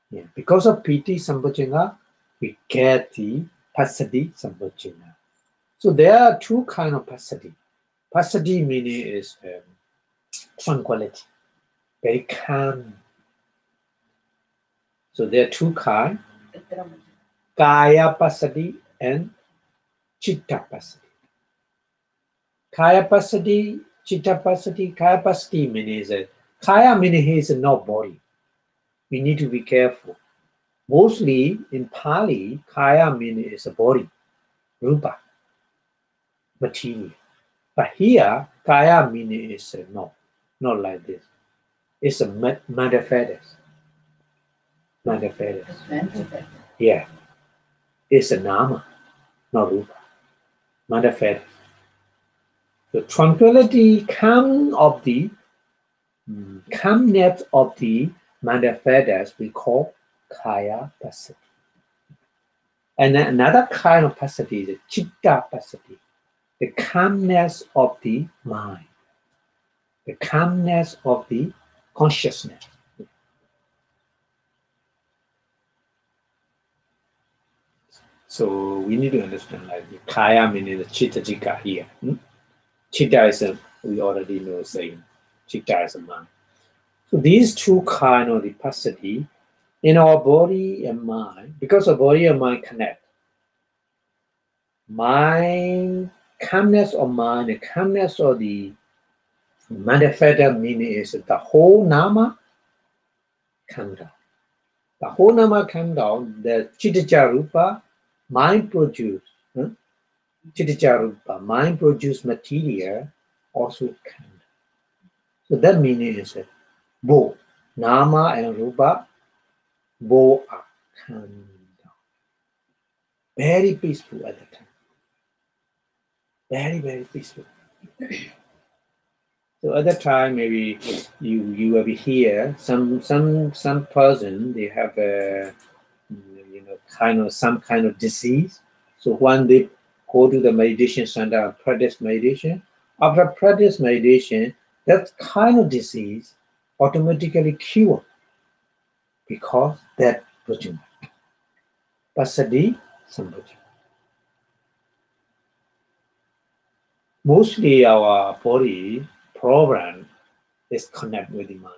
Yeah. Because of PD sambhujanga, we get the passaddhi sambhujanga. So there are two kinds of passaddhi. Passaddhi meaning is tranquility, very calm. So there are two kinds, kaya passaddhi and chitta passaddhi. Kaya passaddhi, chitta passaddhi. Kaya passaddhi means kaya meaning is not body. We need to be careful. Mostly in Pali, kaya meaning is a body, rupa, material. But here, kaya meaning is not like this. It's a manifest. Yeah. It's a nama, not rupa. Manifest. The tranquility calmness of the manifest we call kaya passaddhi. And then another kind of passaddhi is chitta passaddhi, the calmness of the mind, the calmness of the consciousness. So we need to understand like the kaya meaning the chitta jika here. Chitta is we already know saying chitta is a mind. So these two kind of the passaddhi in our body and mind, because the body and mind connect. Mind, calmness of mind, the calmness of the manifest meaning is the whole nama come down. The whole nama come down, the chitta rupa, mind produce. Chitta rupa, mind produce material also come down. So that meaning is both nama and rupa, both are come down. Very peaceful at the time. Very, very peaceful. So at that time, maybe you will be here. Some person they have a some kind of disease. So when they go to the meditation center and practice meditation, after practice meditation, that kind of disease automatically cure because that bhujanga. Passaddhi sambhujanga. Mostly our body program is connect with the mind.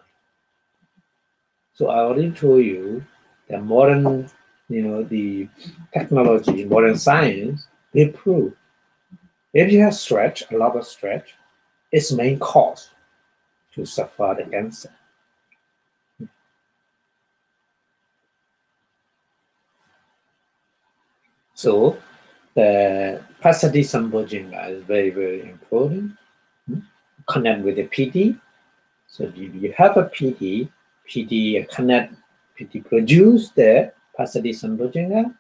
So I already told you that modern, the technology, modern science, they prove if you have stretch, a lot of stretch, its main cause to suffer the cancer. So the passaddhi sambhojjhanga is very, very important. Connect with the piti. So if you have a piti, connect, piti produce the passaddhi sambhojjhanga.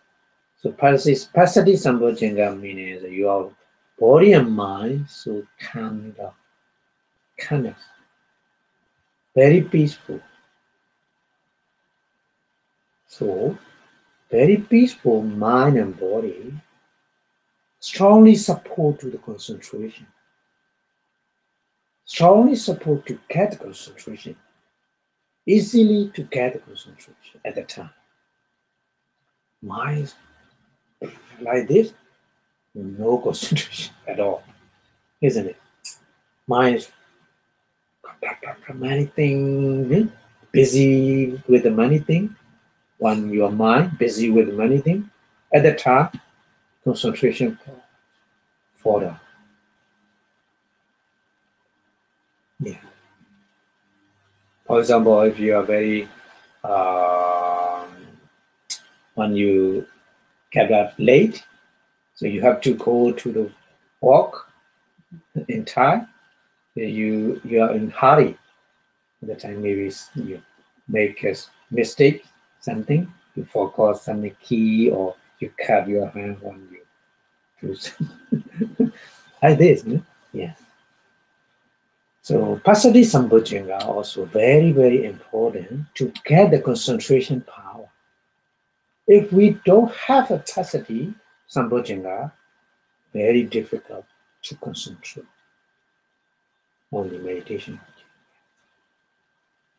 So passaddhi sambhojjhanga means your body and mind so calm down, connect, very peaceful. So very peaceful mind and body strongly support to the concentration. Strongly support to get concentration. Easily to get concentration at the time. Mind like this, no concentration at all, isn't it? Mind is many things, busy with the many thing. When your mind busy with many things, at the time, concentration fall down. Yeah. For example, if you are very when you get up late, so you have to go to the walk in time. You are in hurry. At the time maybe you make a mistake, something, you forgot some key or you cut your hand when you do something. Like this, no? Yeah. So passaddhi sambhojjhanga also very, very important to get the concentration power. If we don't have a passaddhi sambhojjhanga, very difficult to concentrate on the meditation.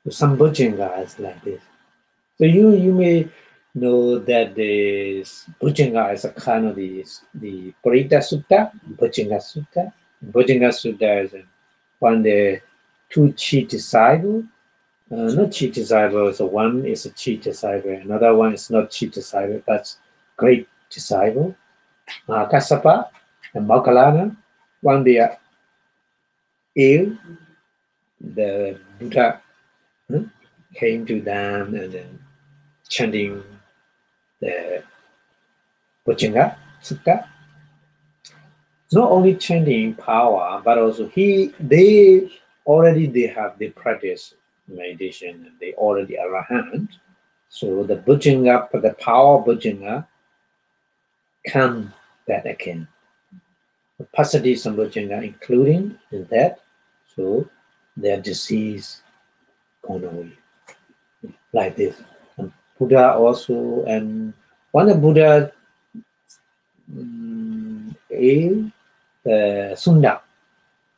So sambhojjhanga is like this. So you may know that the Bhujanga is a kind of the Parita Sutta, Bhujanga Sutta. Bhujanga Sutta is one the two chief disciples. Not chief disciple, so one is a chief disciple, another one is not chief disciple, but great disciple. Kassapa and Moggallana, one they are ill, the Buddha came to them and then chanting the Bhujanga Sutta. Not only chanting power, but also they have the practice meditation and they already arahant. So the Bhujanga, the power of Bhujanga come back again. The passaddhi sambhojjhanga including in that, so their disease gone away. Like this. And Buddha also, and one of Buddha is Sunda.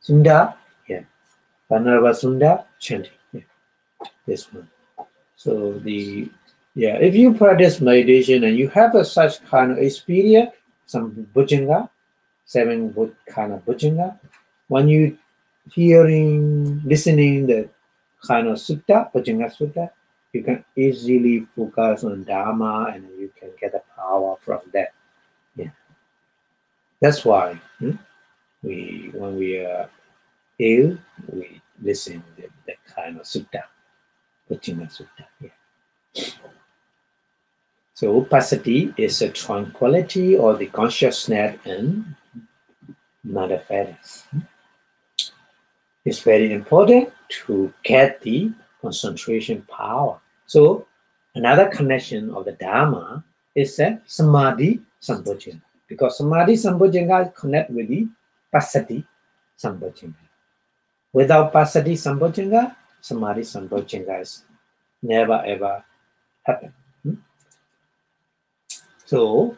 Sunda, yeah. Venerable Sunda chanting. Yeah. This one. So if you practice meditation and you have such kind of experience, some Bhujanga, 7 kind of Bhujanga, when you listening the kind of sutta, Bhujanga Sutta, you can easily focus on Dharma and you can get the power from that. Yeah. That's why when we are ill, we listen to that kind of sutta, Bhujanga Sutta. Yeah. So passaddhi is a tranquility or the consciousness in manifest. It's very important to get the concentration power. So another connection of the Dharma is a Samadhi Sambhojjhanga. Because Samadhi Sambhojjhanga connect with the Passaddhi Sambhojjhanga. Without Passaddhi Sambhojjhanga, Samadhi Sambhojjhanga is never ever happen. So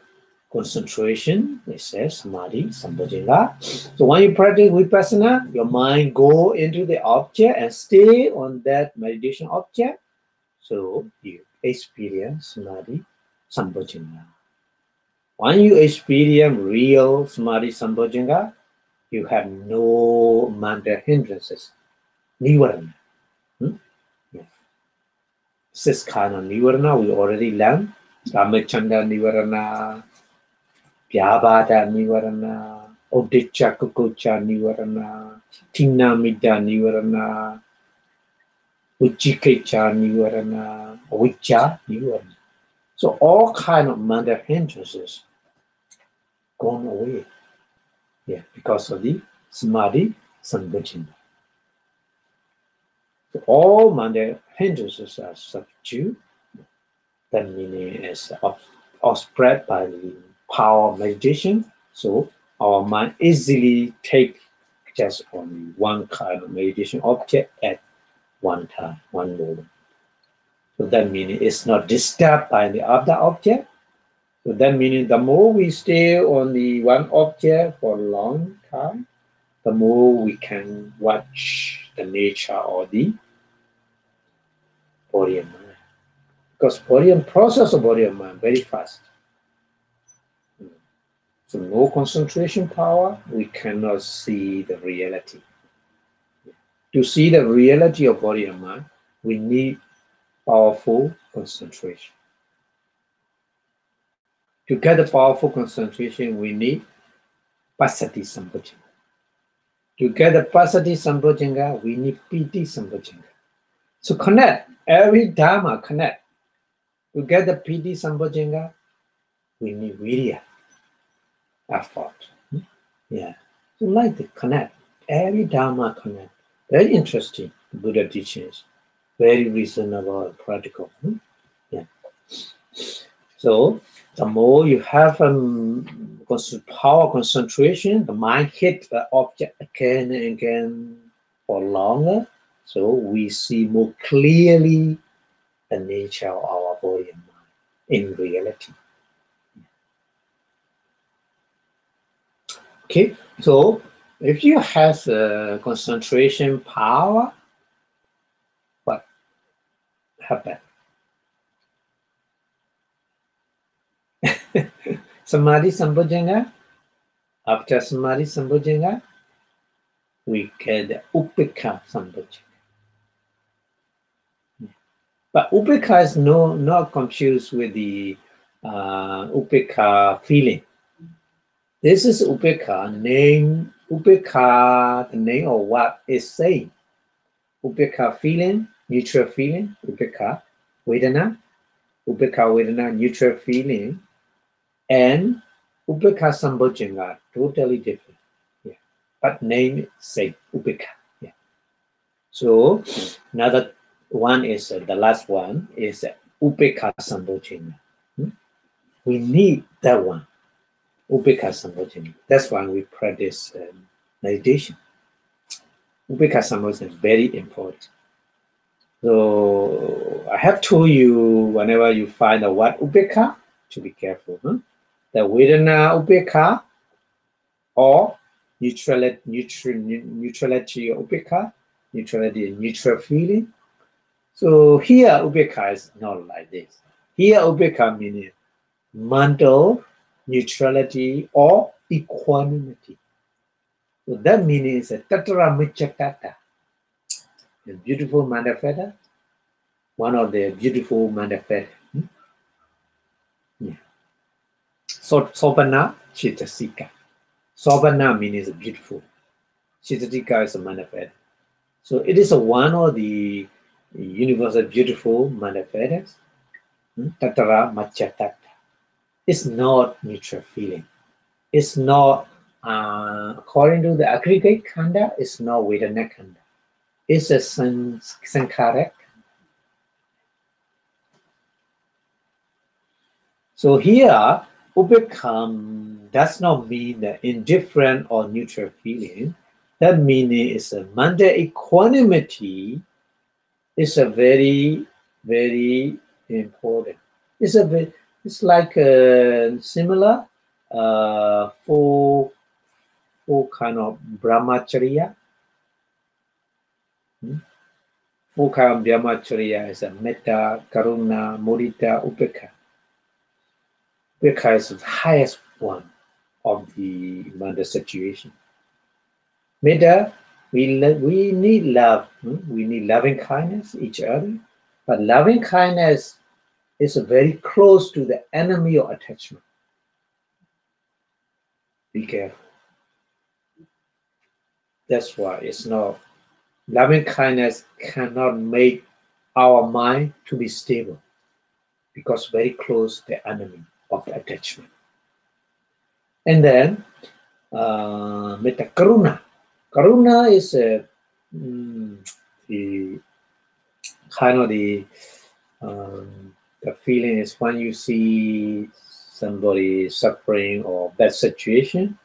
concentration, it says Samadhi Sambhojjhanga. So when you practice Vipassana, your mind go into the object and stay on that meditation object. So you experience Samadhi Sambhojjhanga. When you experience real Samadhi Sambhojjhanga, you have no mental hindrances. Nivarana. Yes. This kind of Nivarana we already learned. Kamachanda Nivarana, Vyavada Nivarana, Odicca Kukucca Nivarana, Tinamida Nivarana, Ujjikecha Nivarana, Avijja Nivarana. So all kind of mental hindrances gone away. Yeah, because of the samadhi sambhajana. So all mental hindrances are subdued. That meaning is spread by the power of meditation. So our mind easily take just only one kind of meditation object at one time, one moment. So that meaning it's not disturbed by the other object. So that meaning the more we stay on the one object for a long time, the more we can watch the nature of the body and mind. Because body and process of body and mind very fast. So no concentration power, we cannot see the reality. To see the reality of body and mind, we need powerful concentration. To get the powerful concentration, we need pasati sambhajana. To get the pasati sambhajana, we need piti sambhajana. So connect, every dharma connect. To get the piti sambhajana, we need virya, effort. Yeah, so like the connect, every dharma connect. Very interesting, Buddha teachings. Very reasonable and practical. Yeah. So the more you have power concentration, the mind hit the object again and again for longer. So we see more clearly the nature of our body and mind in reality. Okay, so if you have concentration power, what happens? Samadhi sambhajana. After samadhi sambhajana, we get the upekha sambhajana. But upekha is not confused with the upekha feeling. This is upekha name. Upekha, the name of what is saying. Upekha feeling, neutral feeling. Upekha vedana. Upekha vedana, neutral feeling. And upekha sambhajana, totally different. Yeah. But name is same, upekha. Yeah. So another one is the last one is upekha sambhajana. We need that one, upekha sambhajana. That's why we practice meditation. Upekha sambhajana is very important. So I have told you whenever you find the word upekha, to be careful. The vedana upekha or neutrality upekha, neutrality and neutral feeling. So here upekha is not like this. Here upekha meaning mental neutrality or equanimity. So that means a tatara michatata, a beautiful manifesta, one of the beautiful manifesta. Yeah. So sobana chitasika. Sobana means beautiful. Chitasika is a manifesta. So it is one of the universal beautiful manifestas. Tatara machatata. It's not neutral feeling. It's not, according to the aggregate khanda, it's not vedana khanda. It's a sankhara. So here, upekha does not mean the indifferent or neutral feeling. That meaning is a mental equanimity is a very, very important. It's like similar four kind of brahmacharya. Four kind of brahmacharya is a metta, karuna, mudita, upekha. Upekha is the highest one of the mental situation. Metta, we need love. We need loving kindness each other. But loving kindness is very close to the enemy of attachment. Be careful. That's why it's not, loving kindness cannot make our mind to be stable because very close to the enemy of the attachment. And then metta karuna. Karuna is the kind of the feeling is when you see somebody suffering or bad situation.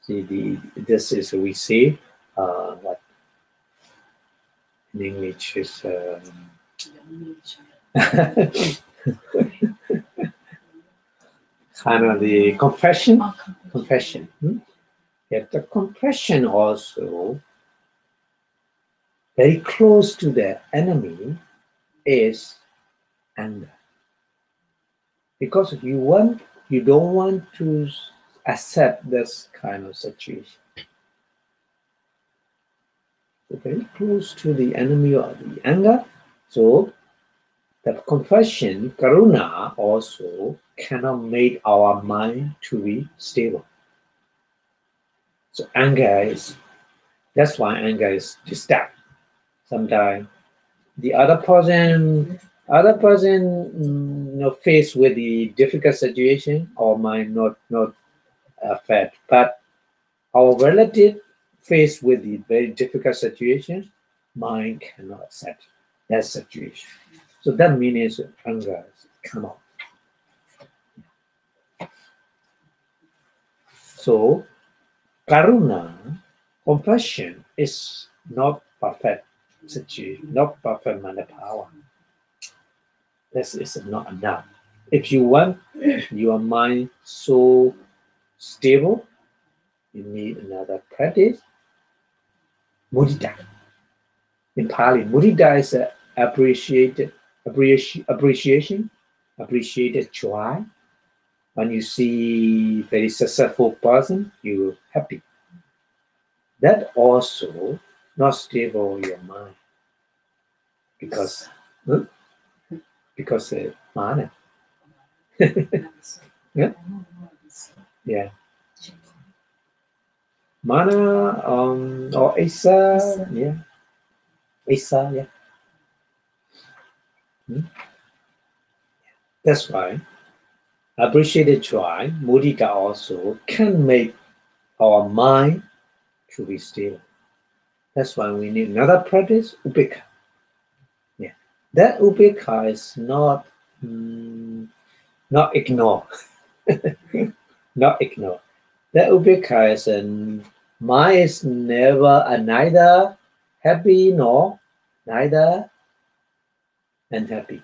See, this is we say what in English is kind of the compassion. Compassion. Yet the compassion also very close to the enemy is anger, because you don't want to accept this kind of situation. So very close to the enemy of the anger. So the compassion, karuna, also cannot make our mind to be stable. So that's why anger is disturbed. Sometimes the other person faced with the difficult situation or might not affect, but our relative faced with the very difficult situation, mind cannot accept that situation. So that means anger come out. So karuna, compassion, is not perfect situation, not perfect mind power. This is not enough. If you want your mind so stable, you need another practice. Mudita. In Pali, mudita is appreciated joy. When you see very successful person, you're happy. That also not stable your mind because mana. Yeah. Mana or Asa, yeah. Asa, yeah. That's why appreciated joy, mudita also can make our mind to be stable. That's why we need another practice, upekha. Yeah. That upekha is not ignore. Not ignore. That upekha is mind is never neither happy nor neither unhappy.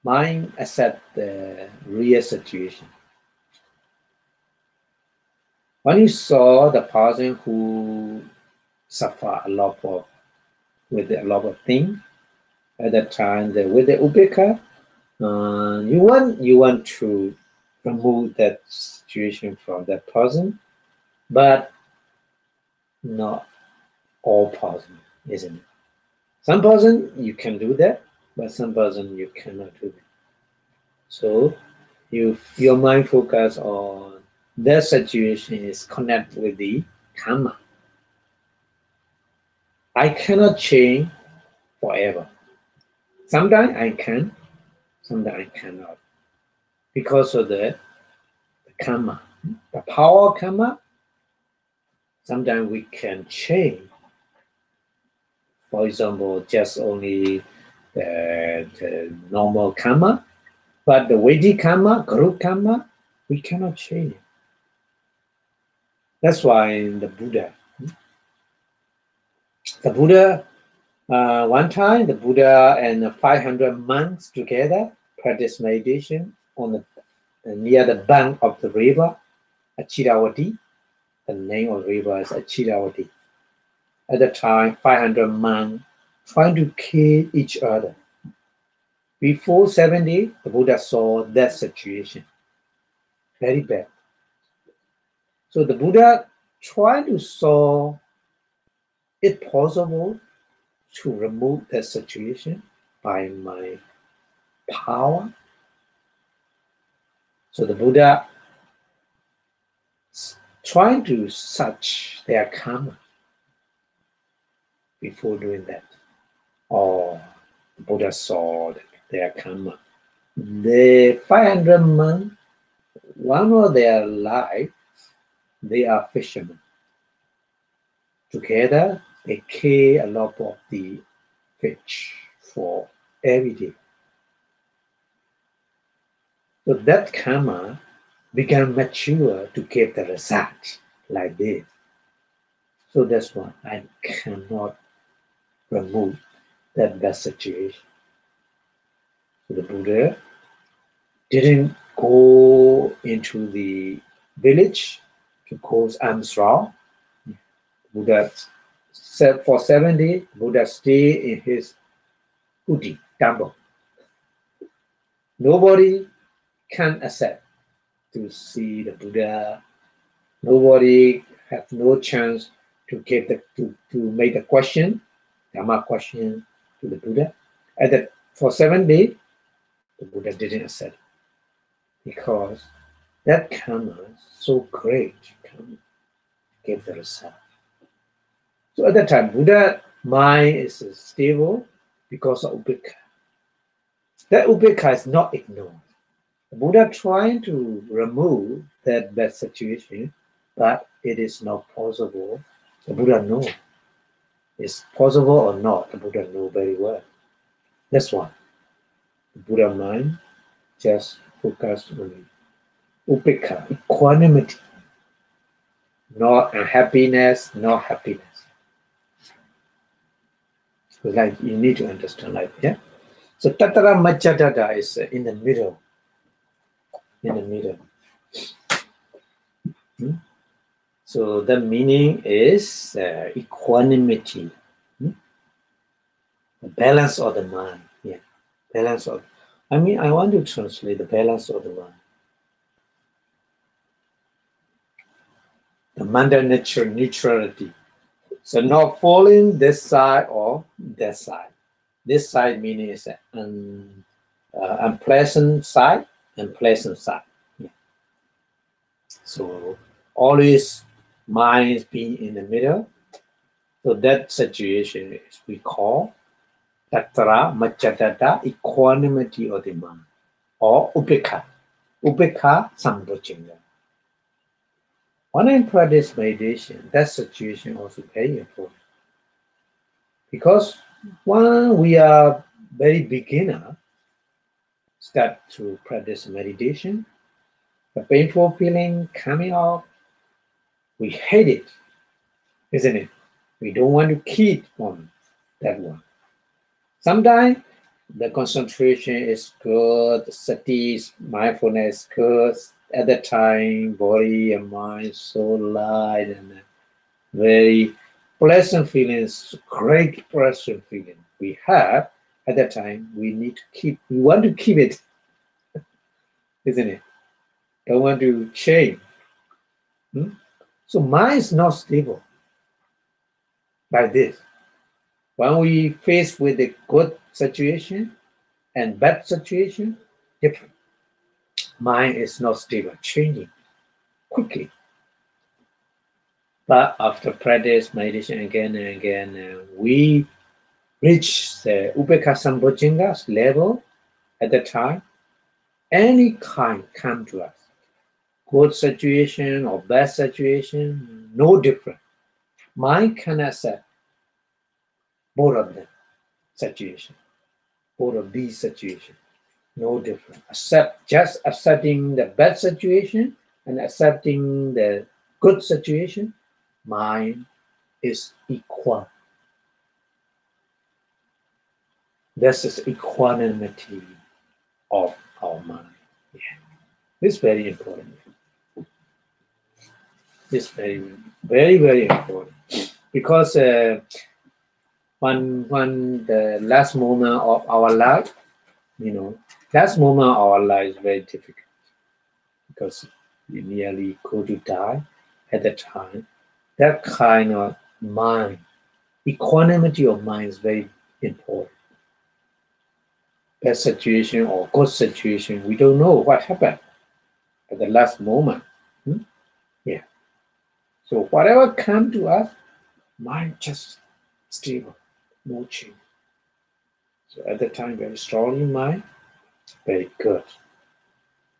Mind accept the real situation. When you saw the person who suffer a lot with a lot of things, at that time with the upekha, you want to remove that situation from that person, but not all person, isn't it? Some person you can do that, but some person you cannot do that. So your mind focus on that situation is connect with the karma. I cannot change forever. Sometimes I can, sometimes I cannot. Because of the karma, the power of karma, sometimes we can change. For example, just only the normal karma, but the Vedic karma, group karma, we cannot change it. That's why the Buddha, one time the Buddha and 500 monks together practiced meditation on near the bank of the river, Achiravati. The name of the river is Achiravati. At the time, 500 monks trying to kill each other. Before 7 days, the Buddha saw that situation. Very bad. So the Buddha tried to solve it possible to remove that situation by my power. So the Buddha trying to search their karma before doing that. Or the Buddha saw their karma. The 500 monks, one of their life, they are fishermen. Together, they carry a lot of the fish for every day. So that karma become mature to get the result like this. So that's why I cannot remove that bad situation. So the Buddha didn't go into the village to cause I'm strong. Buddha said for 7 days, Buddha stayed in his kuti, temple. Nobody can accept to see the Buddha. Nobody has no chance to get to make a question, Dhamma question to the Buddha. For 7 days, the Buddha didn't accept because that karma is so great, can give the result. So at that time, Buddha mind is stable because of upekkha. That upekkha is not ignored. The Buddha trying to remove that bad situation, but it is not possible. The Buddha knows. It's possible or not, the Buddha knows very well. That's why the Buddha mind just focus on upekkha, equanimity, not unhappiness, not happiness. So like you need to understand like that. Yeah? So Tattara Majjadada is in the middle. In the middle. So the meaning is equanimity. The balance of the mind. Yeah. Balance of I want to translate the balance of the mind. The manda nature neutrality. So not falling this side or that side. This side meaning is an unpleasant side and pleasant side. Yeah. So always mind is being in the middle. So that situation is we call Tattara Majjadada, equanimity of the mind, or upekkha. Upekkha Sambhojjhanga. When I practice meditation, that situation also very important. Because when we are very beginner, start to practice meditation, the painful feeling coming out, we hate it, isn't it? We don't want to keep on that one. Sometimes the concentration is good, sati, mindfulness good. At that time, body and mind so light and very pleasant feelings, great pleasant feeling we have at that time. We want to keep it, isn't it? Don't want to change. So mind is not stable like this. When we face with a good situation and bad situation, different. Mind is not stable, changing quickly. But after practice meditation again and again, we reach the upekkha sambhojjhanga's level at the time. Any kind come to us. Good situation or bad situation, no different. Mind can accept both of them situation, both of these situations, no different. Just accepting the bad situation and accepting the good situation, mind is equal. This is equanimity of our mind. Yeah. This is very important. This is very, very, very important. Because when the last moment of our life, last moment of our life is very difficult because we nearly go to die at the time. That kind of mind, equanimity of mind is very important. Bad situation or good situation, we don't know what happened at the last moment. Yeah. So whatever comes to us, mind just stable, no change. So at the time, very strong in mind, Very good.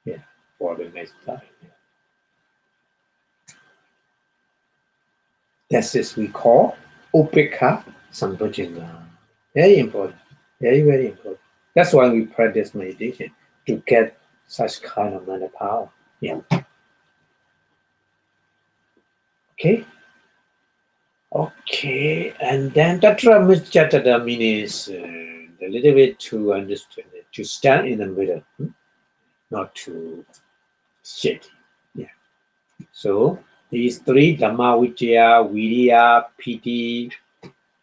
Yeah, for the next time. Yeah. That's this we call upekha sambhojana. Very important. Very, very important. That's why we practice meditation, to get such kind of mental power. Yeah. Okay. Okay. And then tatra micchatada means a little bit to understand it, to stand in the middle, not to shake. Yeah. So these three, Dhamma, Vicaya, Viriya, Piti,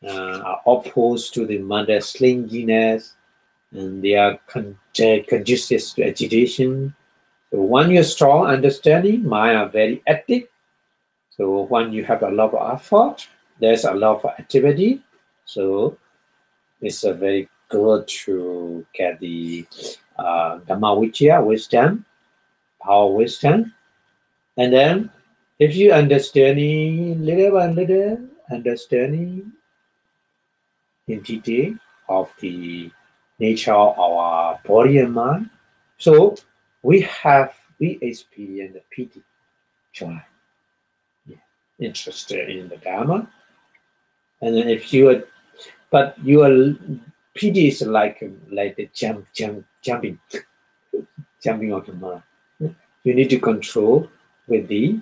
are opposed to the mother slinginess, and they are conducive to agitation. So when you're strong understanding, mind are very active. So when you have a lot of effort, there's a lot of activity. So it's a very good to get the Dhamma Vicaya, wisdom, power wisdom. And then if you understanding little by little, understanding in detail of the nature of our body and mind. So we experience the pity, joy, interested in the Dharma. And then if you are, but your pity is like the jumping of the mind. You need to control with the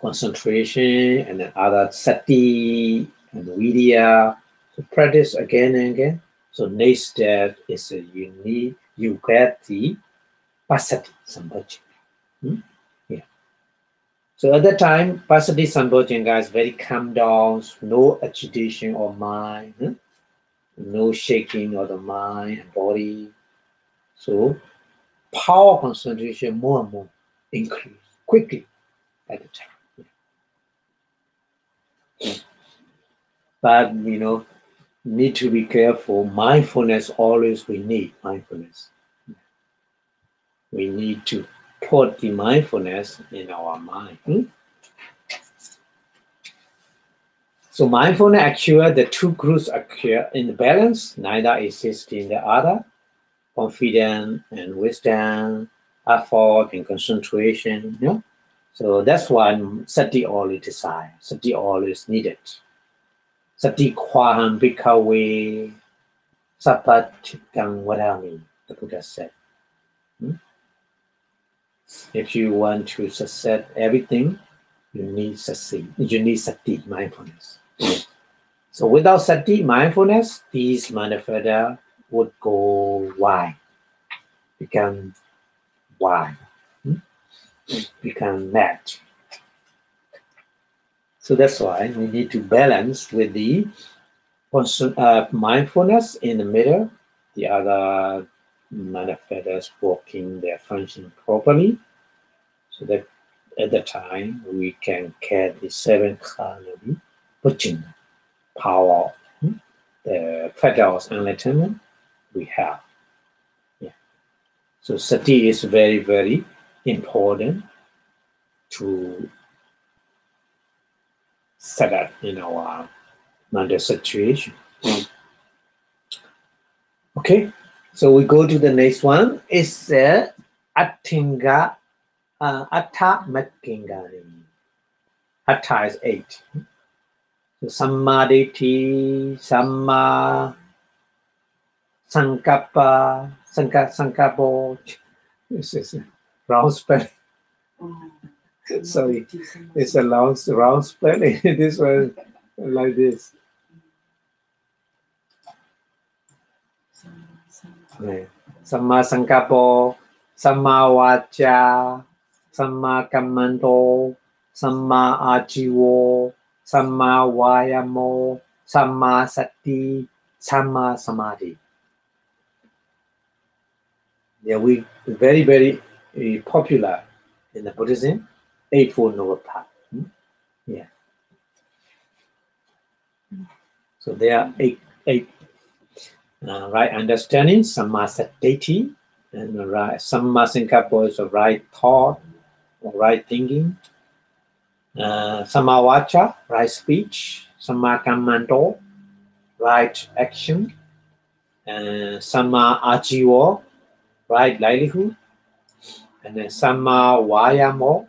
concentration and then other sati and vidya. So practice again and again. So next step is you get the pasati sambhojana. Yeah. So at that time, pasati sambhojana is very calm down, no agitation of mind, no shaking of the mind and body. So power concentration more and more increase quickly at the time. But need to be careful. Mindfulness, always we need mindfulness. We need to put the mindfulness in our mind. So mindfulness occurs, the two groups occur in balance, neither exists in the other. Confidence and wisdom, effort and concentration. So that's why sati always desired, sati always needed. Sati kwaham bhikkhave sapatikang vadami, the Buddha said. If you want to succeed everything, you need sati, mindfulness. So without sati, mindfulness, these manifesta would go wide, become wide, become mad. So that's why we need to balance with the mindfulness in the middle, the other manifestos working their function properly, so that at the time we can get the seven khanali vajjana power, the factors enlightenment we have. Yeah. So sati is very, very important to set up in our mental situation. Okay, so we go to the next one. It's Attinga Atta Makingani. Atta is 8. So Sammaditi, Samma Sankappa, Sankapo. This is a round spelling. Sorry, it's a round spelling. This one like this. Samma Sankapo, Samma Vacha, Samma Kammanto, Samma Ajivo, Samma Vayamo, Samma Sati, Samma Samadhi. Yeah, we very, very popular in the Buddhism, Eightfold Noble Path. Yeah. So there are eight right understanding, Samma Sati, and right Samma Sankalpa is a right thought or right thinking. Samma Vacha, right speech. Samma Kammanto, right action. Samma Ajiva, right livelihood, and then Samma Vayamo,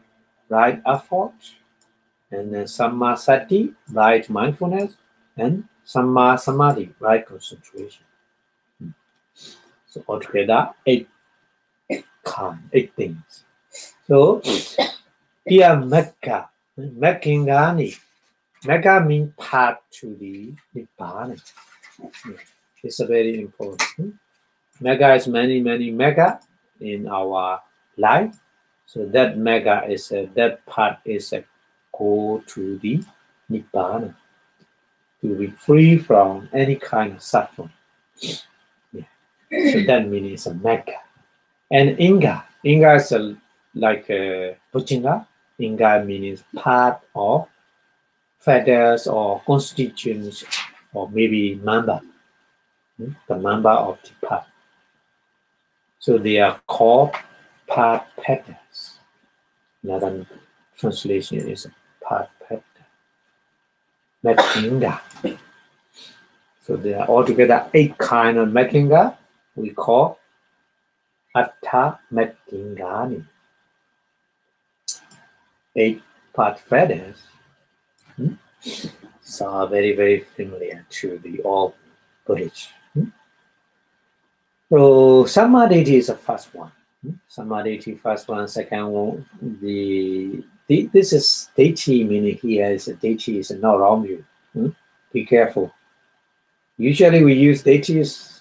right effort, and then Samma Sati, right mindfulness, and Samma Samadhi, right concentration. So altogether, eight things. So here Mecca, Mekkingani. Mecca means path to the Nibbana. It's a very important. Mega is many mega in our life. So that mega is that part is a go to the Nibbana, to be free from any kind of suffering. Yeah. So that means a mega. And Inga is like a Bujinga. Inga means part of feathers or constituents or maybe member, the member of the part. So they are called part patterns. Another translation is part pattern. Mekinga. So there are altogether 8 kinds of mekinga we call Atta Mekingani. 8 part feathers. So are very familiar to the all Buddhists. So Samadhi is the first one. Samadhi first one, second one. This is Daichi, meaning here is Daichi is not wrong view. Be careful. Usually we use Daichi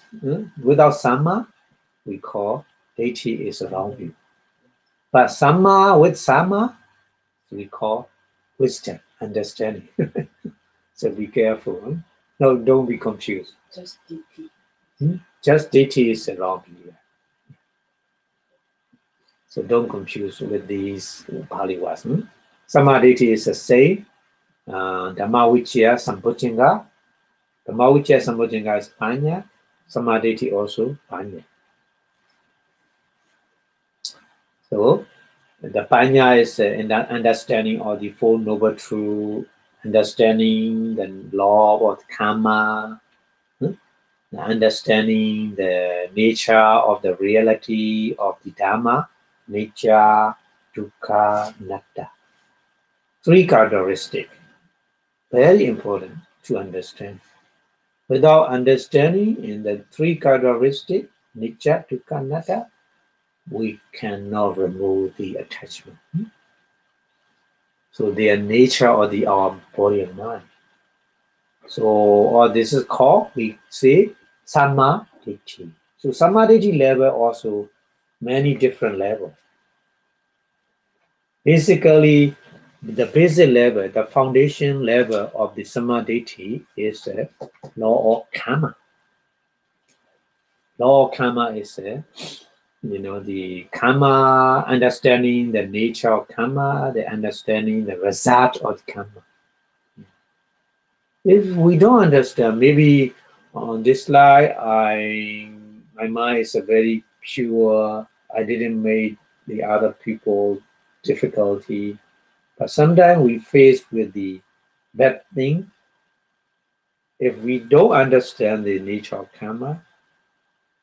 without Samma, we call Daichi is a wrong view. But Samma with Samma, we call wisdom, understanding. So be careful. No, don't be confused. Just DT. Just Daichi is a wrong view. So don't confuse with these Pali words. Samadhi is the same. Dhammavicaya Sambojjhanga. Dhammavicaya Sambojjhanga is Panya. Samadhi also Panya. So the Panya is in the understanding of the Four Noble Truths, understanding the law of karma, understanding the nature of the reality of the Dhamma, nature, dukkha, anatta. 3 characteristics, very important to understand. Without understanding in the 3 characteristics, nature, dukkha, anatta, we cannot remove the attachment. So their nature or our body and mind. So all this is called, we say, Samadhi. So Samadhi level also many different levels. Basically, the basic level, the foundation level of the Samadhi is the law of karma. Law of karma is the karma, understanding the nature of karma, the understanding the result of karma. If we don't understand, maybe on this slide, my mind is a very pure. I didn't make the other people difficulty, but sometimes we face with the bad thing. If we don't understand the nature of karma,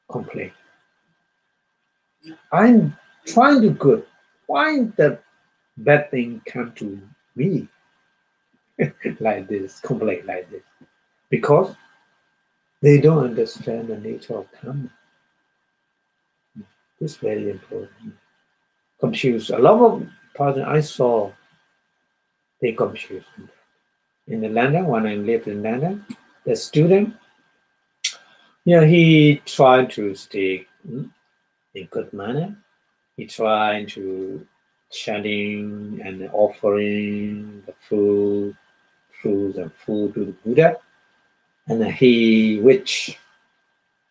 complain. I'm trying to good. Why the bad thing come to me like this, complain like this? Because they don't understand the nature of karma. It's very important. Confused. A lot of persons I saw, they confused. In London, when I lived in London, the student, he tried to stay in good manner. He tried to chanting and offering the fruits and food to the Buddha. And he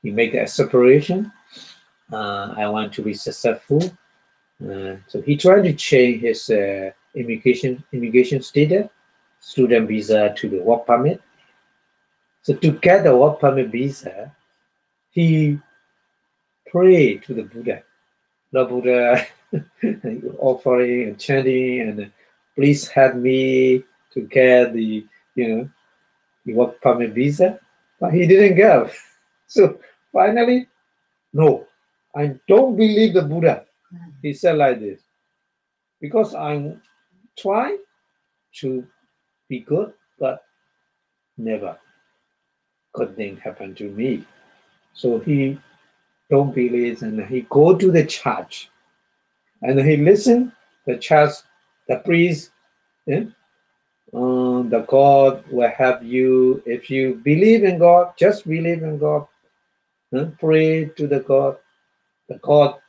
make a separation. I want to be successful. So he tried to change his immigration status, student visa to the work permit. So to get the work permit visa, he prayed to the Buddha. The Buddha offering and chanting and please help me to get the work permit visa, but he didn't get. So finally, no, I don't believe the Buddha. He said like this, because I'm trying to be good, but never good thing happened to me. So he don't believe, and he go to the church, and he listen the church, the priest, yeah? The God will help you. If you believe in God, just believe in God, pray to the God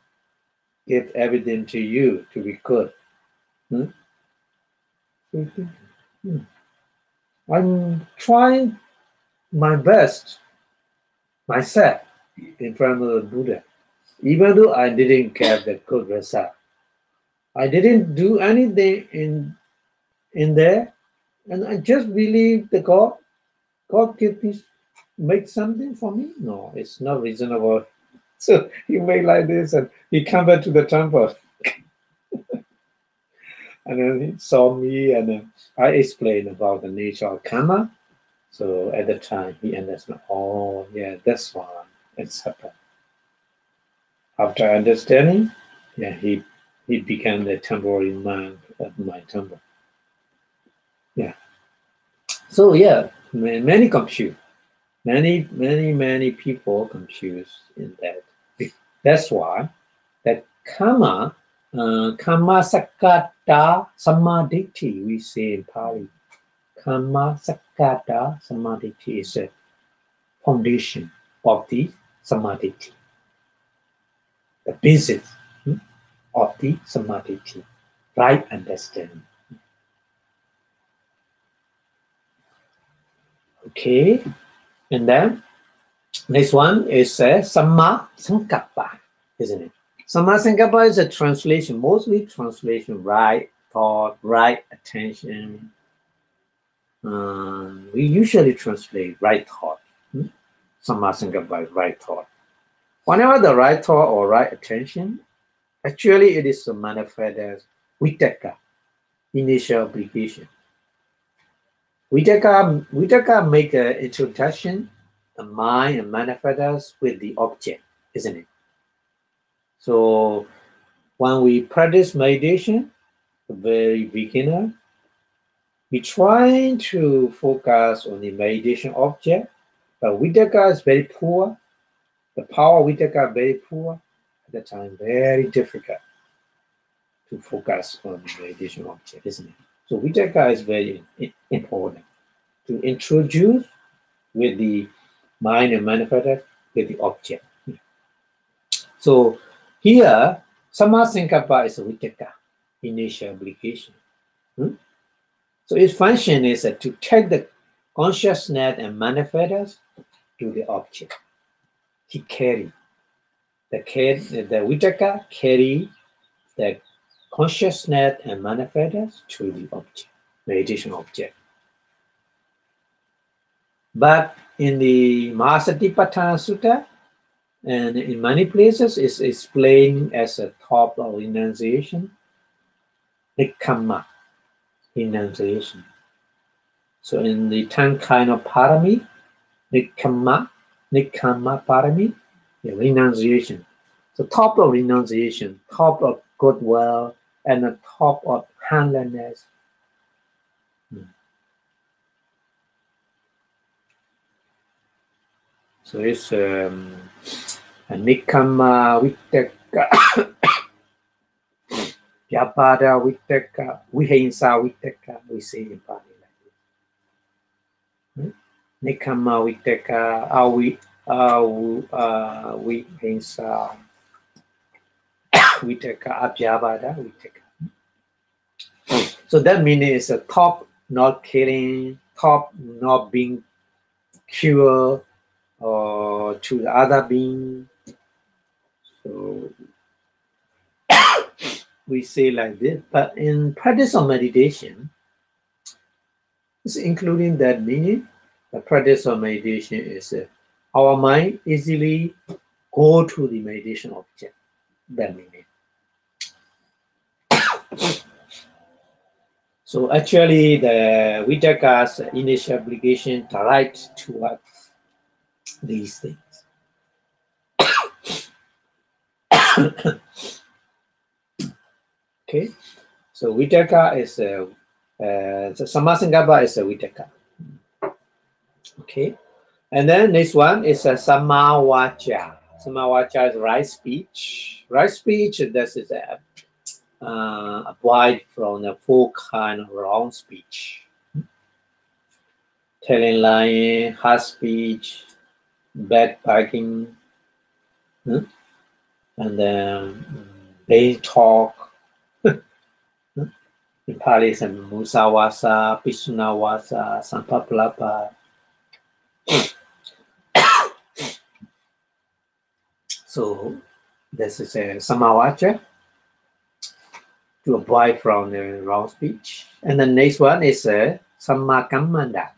give everything to you to be good. I'm trying my best myself in front of the Buddha, even though I didn't get the good result. I didn't do anything in there, and I just believe the God give me, make something for me. No, it's not reasonable. So he made like this, and he come back to the temple, and then he saw me, and then I explained about the nature of karma. So at the time, he understood. Oh, yeah, that's why it's happened. After understanding, yeah, he became the temporary monk at my temple. Yeah. So yeah, many confused. Many people confused in that. That's why that karma, karma sakata samadhi, we say in Pali. Karma sakata samadhi is a foundation of the samadhi, the basis of the samadhi, right understanding. Okay, and then next one is samma sankappa, isn't it? Samma sankappa is a translation, mostly translation, right thought, right attention. We usually translate right thought. Samma sankappa is right thought. Whenever the right thought or right attention, actually it is manifest as vitaka, initial application. Vitaka make an introduction, the mind and manifest with the object, isn't it? So when we practice meditation, the very beginner, we try to focus on the meditation object, but Vitaka is very poor. The power of Vitaka is very poor. At the time, very difficult to focus on the meditation object, isn't it? So Vitaka is very important to introduce with the mind and manifest with the object. So here, Samma Sankappa is a Vitaka, initial application. So its function is to take the consciousness and manifest to the object. He carry the Vitaka carry the consciousness and manifest to the object, meditation object. But in the Mahasatipatthana Sutta, and in many places it's explained as a top of renunciation, Nikkamma, renunciation. So in the 10 kind of parami, Nikkamma parami, the renunciation. So top of renunciation, top of goodwill, and the top of handliness. So it's a Nikkamma Vitaka, Vyapada Vitaka, Vihimsa Vitaka, we say in Pali like this. Nikkamma Vitaka, Vihimsa Vitaka, Abhyavada Vitaka. So that meaning is a top not killing, top not being cruel to the other being. So we say like this, but in practice of meditation, it's including that meaning. The practice of meditation is our mind easily go to the meditation object. That meaning. So actually, the Vitaka's initial obligation direct towards these things. Okay, so Vitaka is so Sammasankappa is a Vitaka. Okay, and then this one is a Sammawacha. Sammawacha is right speech. Right speech, this is avoid from the four kind of wrong speech. Telling lying, harsh speech, backbiting, and then vain talk. In Pali, it's Musawasa, Pisunawasa, Sampapalapa. So this is a Samawacha to avoid from the wrong speech. And the next one is a Sammakamanda,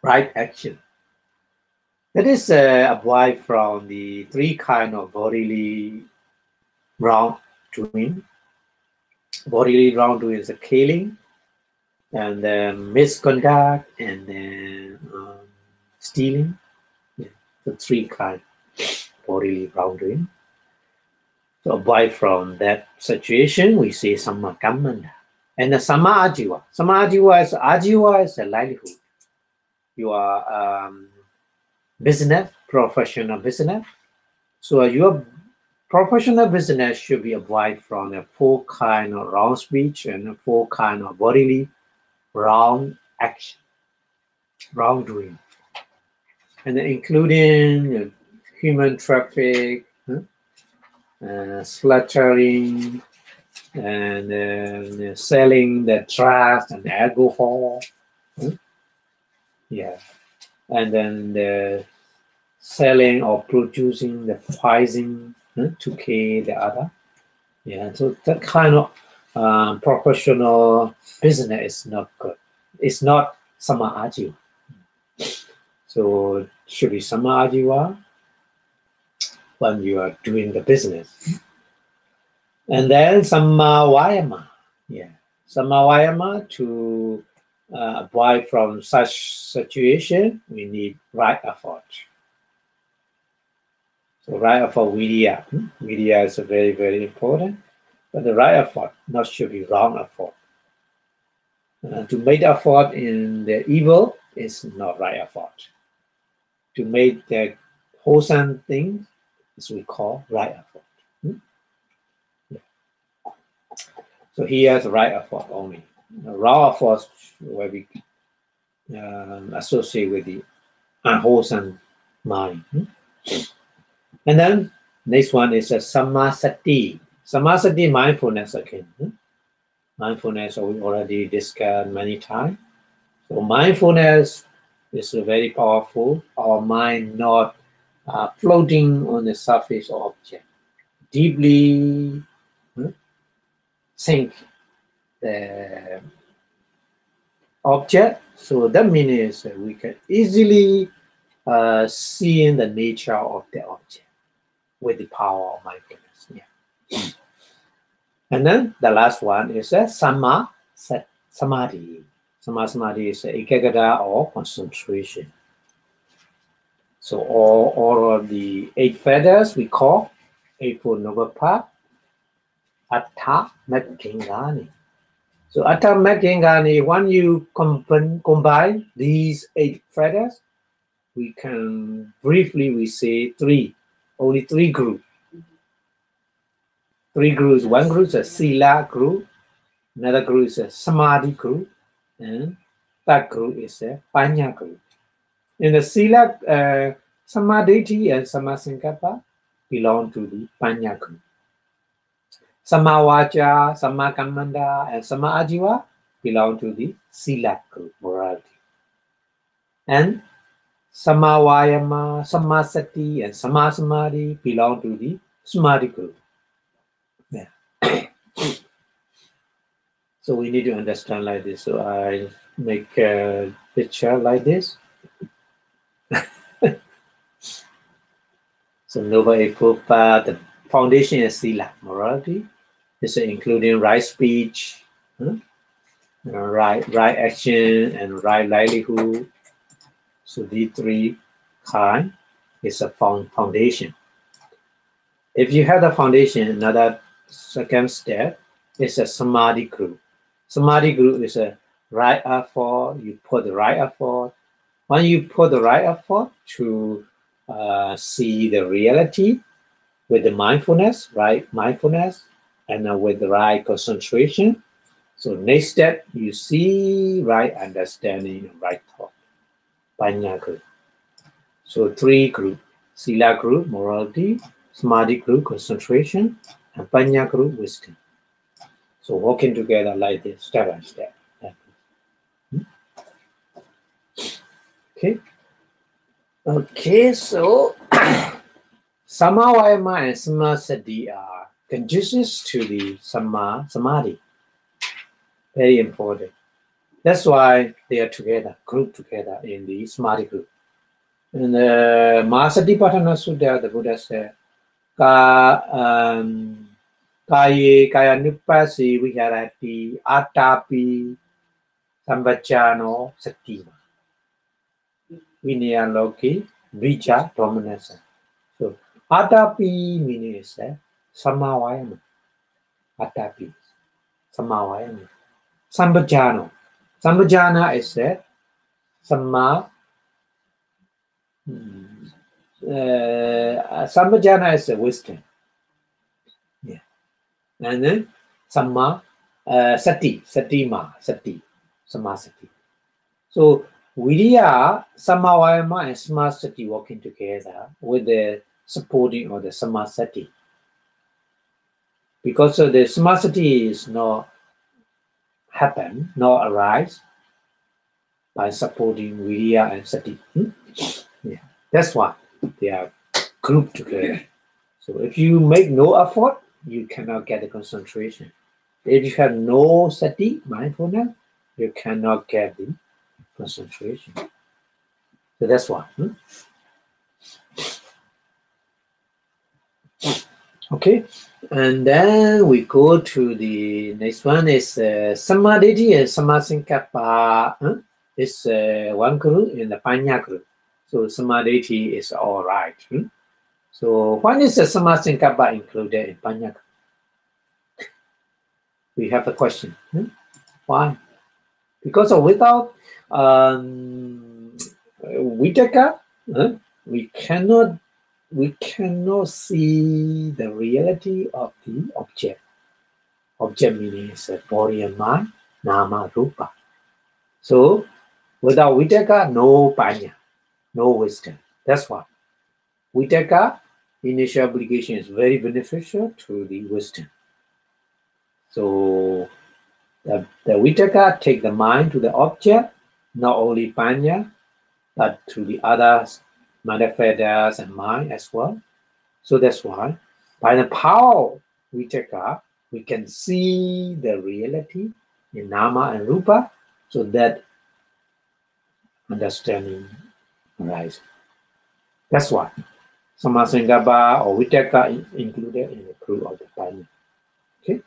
right action. That is avoid from the three kind of bodily wrongdoing. Bodily wrongdoing is a killing, and then misconduct, and then stealing. Yeah, the three kind of bodily wrongdoing. So avoid from that situation, we say Sammakamanda. And the Samma-ajiva. Samma-ajiva is a livelihood. You are business, professional business. So your professional business should be avoid from the four kind of wrong speech and the four kind of bodily wrong action, wrongdoing. And then including human traffic, slaughtering, and selling the drugs and alcohol. Yeah. And then the selling or producing the poison to kill the other. Yeah. So that kind of professional business is not good. It's not Samma-ajiva. So it should be Samma-ajiva when you are doing the business. And then Samma-vayama. Yeah. Samma-vayama, to avoid from such situation, we need right effort. So right effort, vidya. Vidya is very, very important. But the right effort, not should be wrong effort. To make effort in the evil is not right effort. To make the wholesome thing is we call right effort. So here's right effort only. Wrong effort where we associate with the unwholesome mind. And then next one is a Sammasati. Sammasati, mindfulness again. Mindfulness we already discussed many times. So mindfulness is very powerful. Our mind not floating on the surface of object. Deeply sink the object. So that means we can easily see the nature of the object with the power of mindfulness. Yeah. And then the last one is a Samma Samadhi. Samma Samadhi is ekagata or concentration. So all of the 8 feathers we call Eightfold Noble Path, Atta Mekkingani. So Atta Mekkingani, when you combine these 8 feathers, we can briefly we say only 3 groups. 3 groups. One group is a Sila group, another group is a Samadhi group, and that group is a Panya group. In the Sila, Samadhi and Sammasankappa belong to the Panya group. Sammawacha, Sammakamanda, and Samma-ajiva belong to the Sila group, morality. And Samma-vayama, Samma-sati, and Samma-samadhi belong to the Samadhi group. Yeah. So we need to understand like this. So I make a picture like this. So Noble Eightfold Path, the foundation is Sila, morality. It's including right speech, right action, and right livelihood. So these 3 kinds is a foundation. If you have the foundation, another second step is a samadhi group. Samadhi group is a right effort. You put the right effort. When you put the right effort to see the reality with the mindfulness, right mindfulness, and with the right concentration. So next step, you see right understanding, right thought, panya group. So three group, sila group, morality, samadhi group, concentration, and panya group, wisdom. So working together like this, step by step. Okay. Okay, so Sama Vayama and Sama Sati are conducive to the Sama Samadhi. Very important. That's why they are together, grouped together in the Samadhi group. In the Mahasatipatthana Sutta, the Buddha said, Kaye Kaya Nupasi Viharati Atapi Sambachano Satima Vinaya Loki Bija Dominance. So Atapi means Samavayama. Atapi Samavayama. Sambajano. Sambajana is Sama. Sambajana is wisdom. Yeah. And then Sama Sati. Satima. Sati. Sama Sati. So Vidya, Samavayama, and Samasati working together with the supporting of the Samasati. Because the Samasati is not happen, not arise by supporting Vidya and Sati. Yeah. That's why they are grouped together. So if you make no effort, you cannot get the concentration. If you have no Sati, mindfulness, you cannot get the concentration. So that's why. Okay, and then we go to the next one is Samadhi and Samasankappa. It's one group in the Panya group. So Samadhi is all right. So when is the Samasankappa included in Panya group? We have a question. Why? Because without Vitaka, we cannot see the reality of the object. Object meaning is body and mind, nama, rupa. So without vitaka, no panya, no wisdom. That's why vitaka, initial obligation, is very beneficial to the wisdom. So the vitaka take the mind to the object, not only panya, but to the other manifestas and mind as well. So that's why by the power of vitaka, we can see the reality in nama and rupa, so that understanding arises. That's why Samasangapa or vitaka is included in the group of the panya. Okay,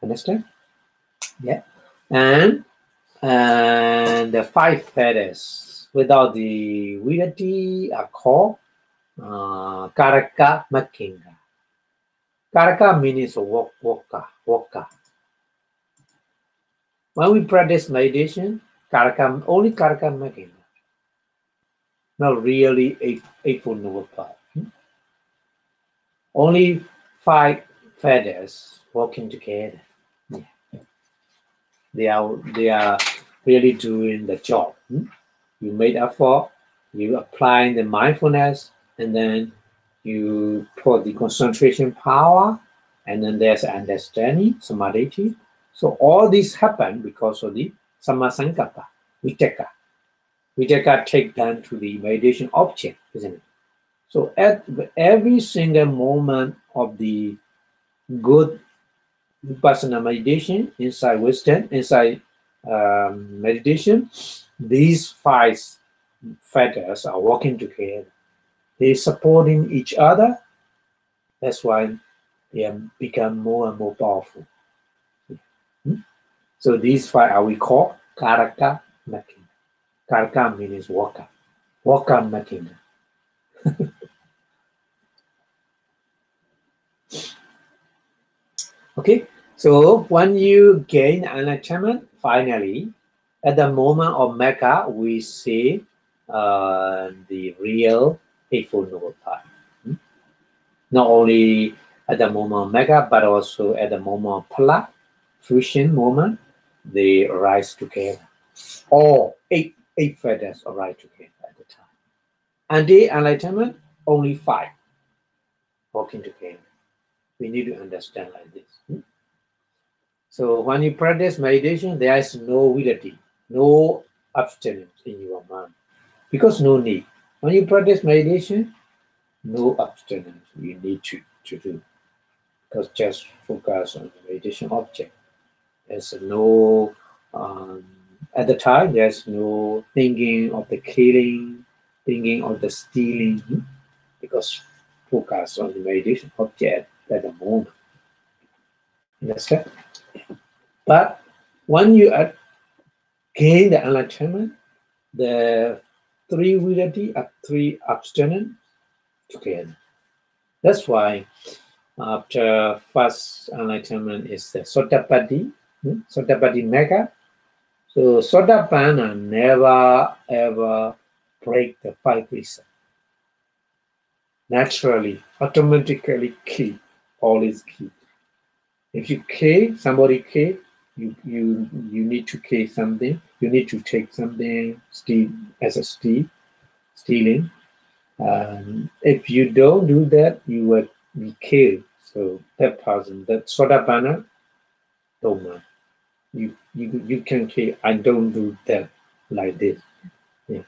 understand? Yeah, and the five feathers without the vidati are called karaka makinga. Karaka means walker. When we practice meditation, only karaka makinga. Not really eightfold noble path. Only five feathers working together. Yeah. They are really doing the job. You made effort, you apply the mindfulness, and then you put the concentration power, and then there's understanding, samadhi. So all this happen because of the samasankappa, vitaka. Vitaka take them to the meditation object, isn't it? So at every single moment of the good vipassana meditation, inside wisdom, inside meditation, these five factors are working together. They're supporting each other. That's why they become more and more powerful. So these five are we call karaka makinga. Karaka means worker. Worker makinga. Okay, so when you gain enlightenment, finally, at the moment of Mecca, we see the real Eightfold Noble Path. Not only at the moment of Mecca, but also at the moment of Pala, fusion moment, they rise together. All eight feathers arise together at the time. And the enlightenment, only five working together. We need to understand like this. So when you practice meditation, there is no willity, no abstinence in your mind, because no need. When you practice meditation, no abstinence you need to do, because just focus on the meditation object. There's no, at the time, there's no thinking of the killing, thinking of the stealing, because focus on the meditation object at the moment. Understand? But when you gain the enlightenment, the three willity are three abstinence together. That's why after first enlightenment is the Sotapaddi, Sotapaddi Mega. So Sotapanna never ever break the five precepts. Naturally, automatically keep, always keep. If you kill, somebody kill, you need to kill something. You need to take something, steal as a stealing. If you don't do that, you will be killed. So that person, that Sotapanna, don't mind. You can kill. I don't do that like this. Yeah,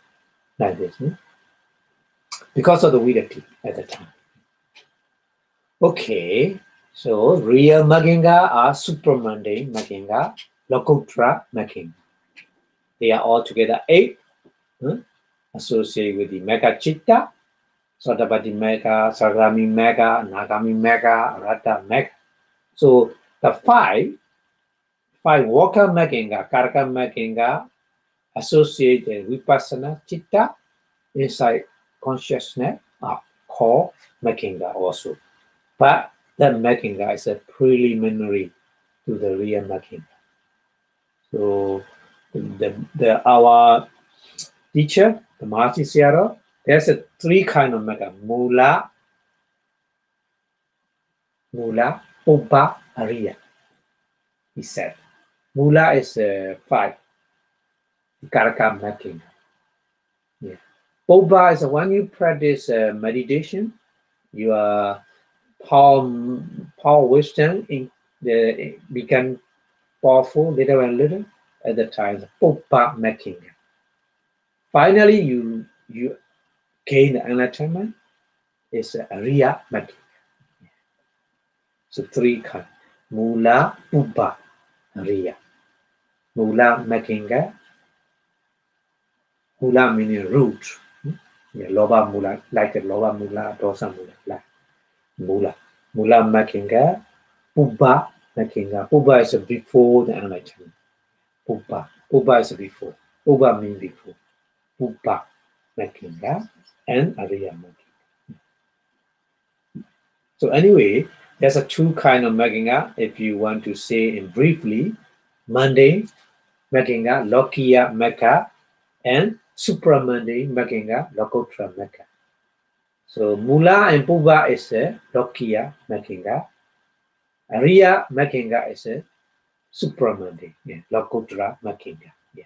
like this. Because of the willity at the time. Okay, so real Maginga are supramundane Maginga, Lokutra Maginga. They are all together eight, associated with the Mega Chitta, Sotapaddi Mega, Sarami Mega, Nagami Mega, Rata Mega. So the five Waka Maginga, Karaka Maginga, associated Vipassana Chitta inside consciousness are called Maginga also. But that Maginga is a preliminary to the real Maginga. So our teacher, the Mahasi Sayadaw, there's a three kind of Maginga: Mula, Ubba, Ariya. He said, Mula is five, Karaka Maginga. Yeah. Ubba is when you practice meditation, your power wisdom become powerful little and little at the time. Ubba Maginga. Finally, you gain the enlightenment. Is Ariya Maginga. So three kinds: Mula, Ubba, Ariya. Mula Maginga. Mula meaning root. Yeah, Loba Mula, like the Loba Mula, Dosa Mula, like Mula. Mula Maginga, Ubba Maginga. Ubba is before the enlightenment. Ubba is before. Ubba means before. Ubba Maginga and Ariya Maginga. So anyway, there's a two kind of Maginga. If you want to say in briefly, mundane Maginga, Lokiya Mecca, and supramundane Maginga, Lokotra Mecca. So Mula and Ubba is a Lokiya Maginga. Ariya Maginga is a supramundane, yeah, Lokotra Maginga. Yeah.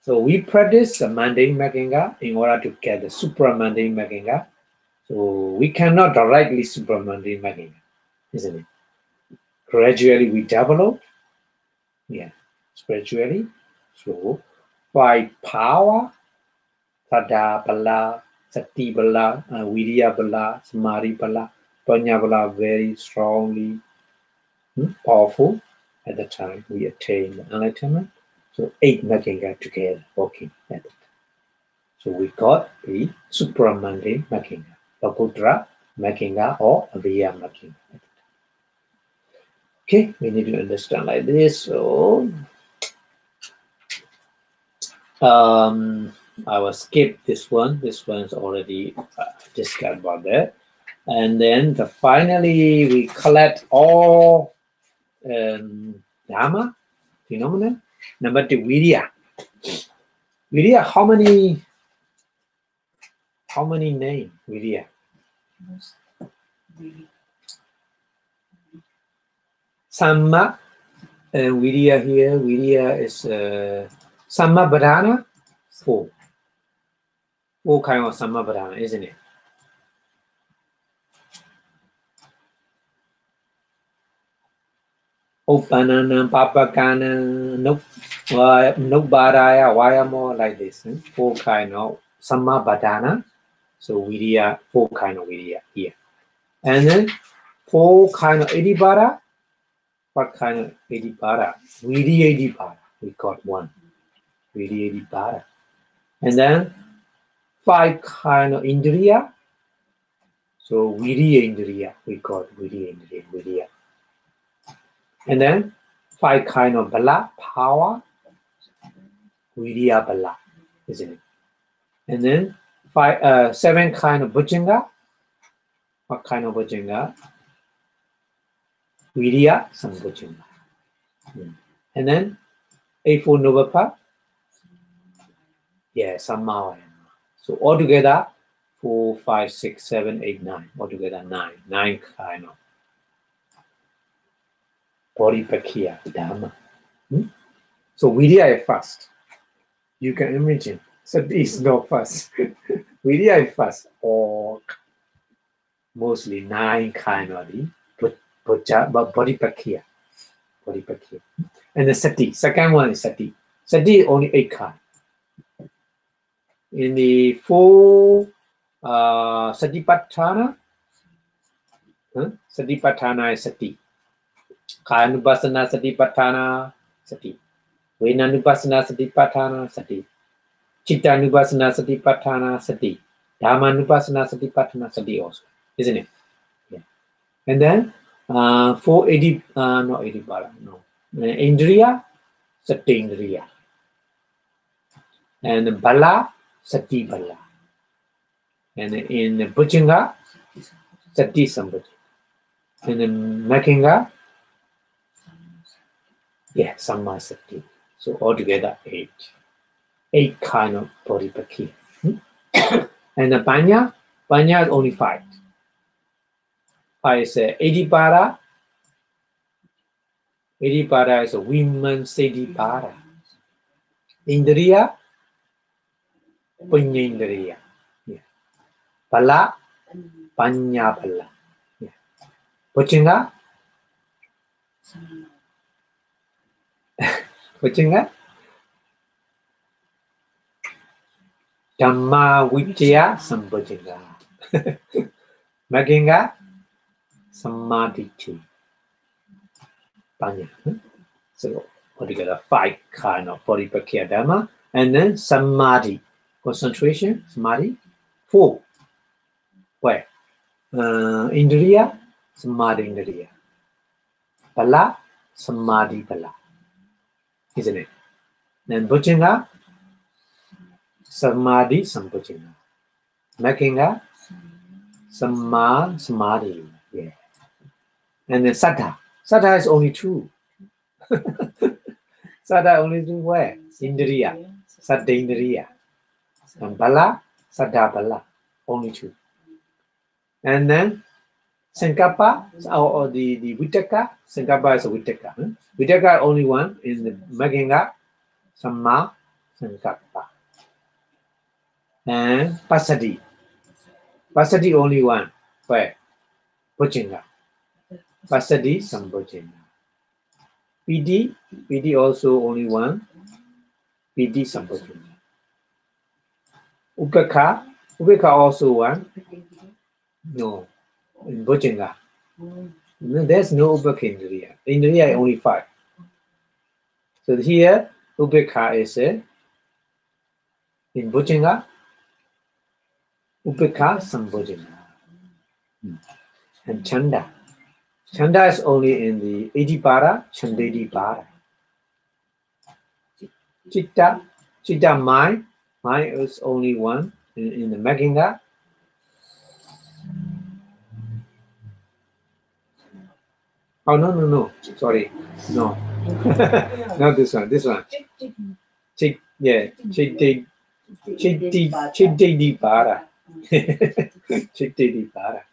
So we practice the mundane Maginga in order to get the supramundane Maginga. So we cannot directly supramundane Maginga, isn't it? Gradually we develop, yeah, spiritually. So by power, Sada Bala, Sati Bala, Vidya Bala, Samadhi Bala, Panya Bala very strongly powerful at the time we attain the enlightenment. So eight Maginga together working at it. So we got the supramundane Maginga, Lokutra Maginga or Ariya Maginga. Okay, we need to understand like this. So I will skip this one. This one's already discussed about that. And then finally we collect all Dhamma, phenomena. Number 2, Virya. Virya, how many names? Virya. Samma and Virya here. Virya is Sammabhadana, 4. 4 kind of Sammabhadana, isn't it? Upanana, Papakana, Nobadaya, Vayamo, like this. 4 kind of Sammabhadana. So Virya, 4 kind of Virya here. And then 4 kind of Idibhara. What kind of Idibhara? Virya Idibhara. We got 1. Virya Idibhara. And then 5 kind of Indriya. So Virya Indriya. We got Virya Indriya. Virya. And then 5 kind of Bala, power. Virya Bala, isn't it? And then 7 kind of Bhujanga. What kind of Bhujanga? Virya Sambhujanga. And then 8 4 Nubapa. Yeah, Sammavayama. So altogether 4, 5, 6, 7, 8, 9. Altogether 9. 9 kind of Bodhipakkhiya Dhamma. So Virya is first. You can imagine. So this is not first. Virya is first. Or mostly 9 kind of Bodhipakkhiya. And the Sati. Second one is Sati. Sati is only 8 kind. In the 4 Satipatthana, Satipatthana is Sati. Kayanupassana Satipatthana, Sati. Venanupassana Satipatthana, Sati. Chittanupassana Satipatthana, Sati. Dhammanupassana Satipatthana, Sati also. Isn't it? Yeah. And then 4 not Idibhara, no. Indriya, Satindriya. And Bala, Sati Bala. And in Bhujanga, Sati Sambhujanga. And in Makinga, yeah, Samma Sati. So altogether 8. 8 kind of Bodhipakkhiya. And the Panya is only 5. 5 is Idibhara. Idibhara is a women Siddhipara. Indriya, Punyendriya. Yeah. Bala, Panya Bala. Yeah. Bhujanga, Dhamma Vicaya Sambhujanga. Makinga, Samadhi. Panya. So altogether 5 kind of Bodhipakkhiya Dhamma. And then Samadhi. Concentration, Samadhi. 4. Where? Indriya, Samadhi Indriya. Bala, Samadhi Bala. Isn't it? Then Bhujanga, Samadhi Sambhujanga. Makinga, Samadhi. Yeah. And then Saddha. Saddha is only 2. Saddha only 2 where? Indriya. Saddha and Bala, Saddha Bala. Only 2. And then Sankappa, or the Vitaka. Sankappa is a Vitaka. Vitaka only 1 in the Makinga, Samma Sankappa. And Passaddhi. Passaddhi only 1. Where? Bhujanga. Passaddhi Sambhujanga. PD also only 1. PD Sambhujanga. Upekha also 1. No. In Bhujanga. No, there's no Upekha Indriya. Indriya only 5. So here, Upekha is in Bhujanga. Upekha Sambhujanga. And Chanda. Chanda is only in the Idibhara, Chandedibhara. Chitta mind is only 1 in the Makinga. Oh, no. Sorry. No. Not this one. This one. Chitti para. Chitti para.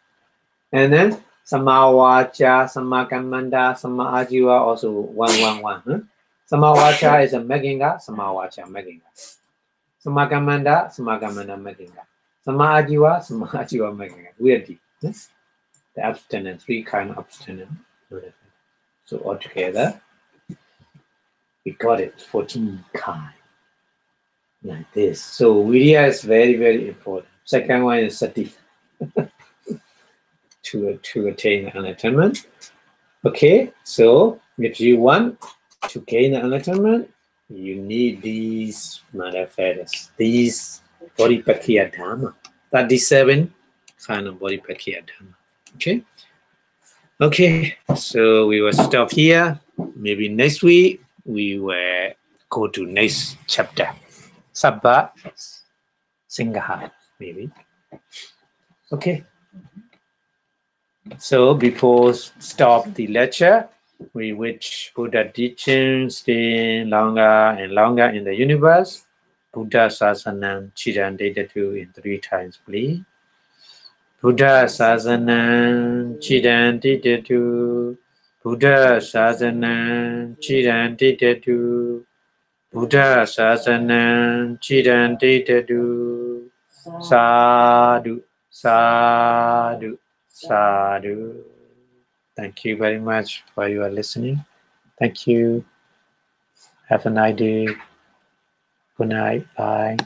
And then Samawacha, Samakamanda, Samaajiva also 111. Huh? Samawacha is a Meginga, Samawacha Meginga. Samakamanda, Samakamanda Meginga. Samaajiva, Samaajiva Meginga. Weirdly. Huh? The abstinence, 3 kind of abstinence. So altogether, we got it 14 kind. Like this. So Virya is very, very important. Second one is Sati. to attain enlightenment. Okay, so if you want to gain enlightenment, you need these manifestos, these bodhipakkhiya dhamma, 37 kind of bodhipakkhiya dhamma. Okay, so we will stop here. Maybe next week we will go to next chapter, Sabba Singha, maybe. Okay. So before stop the lecture, we wish Buddha teaching stay longer and longer in the universe. Buddha Sasanam Chidantidatu in 3 times, please. Buddha Sasanam Chidantidatu. Buddha Sasanam Chidantidatu. Buddha Sasanam Chidantidatu. Sadhu, sadhu. Sadhu. Thank you very much for your listening. Thank you. Have a nice day. Good night. Bye.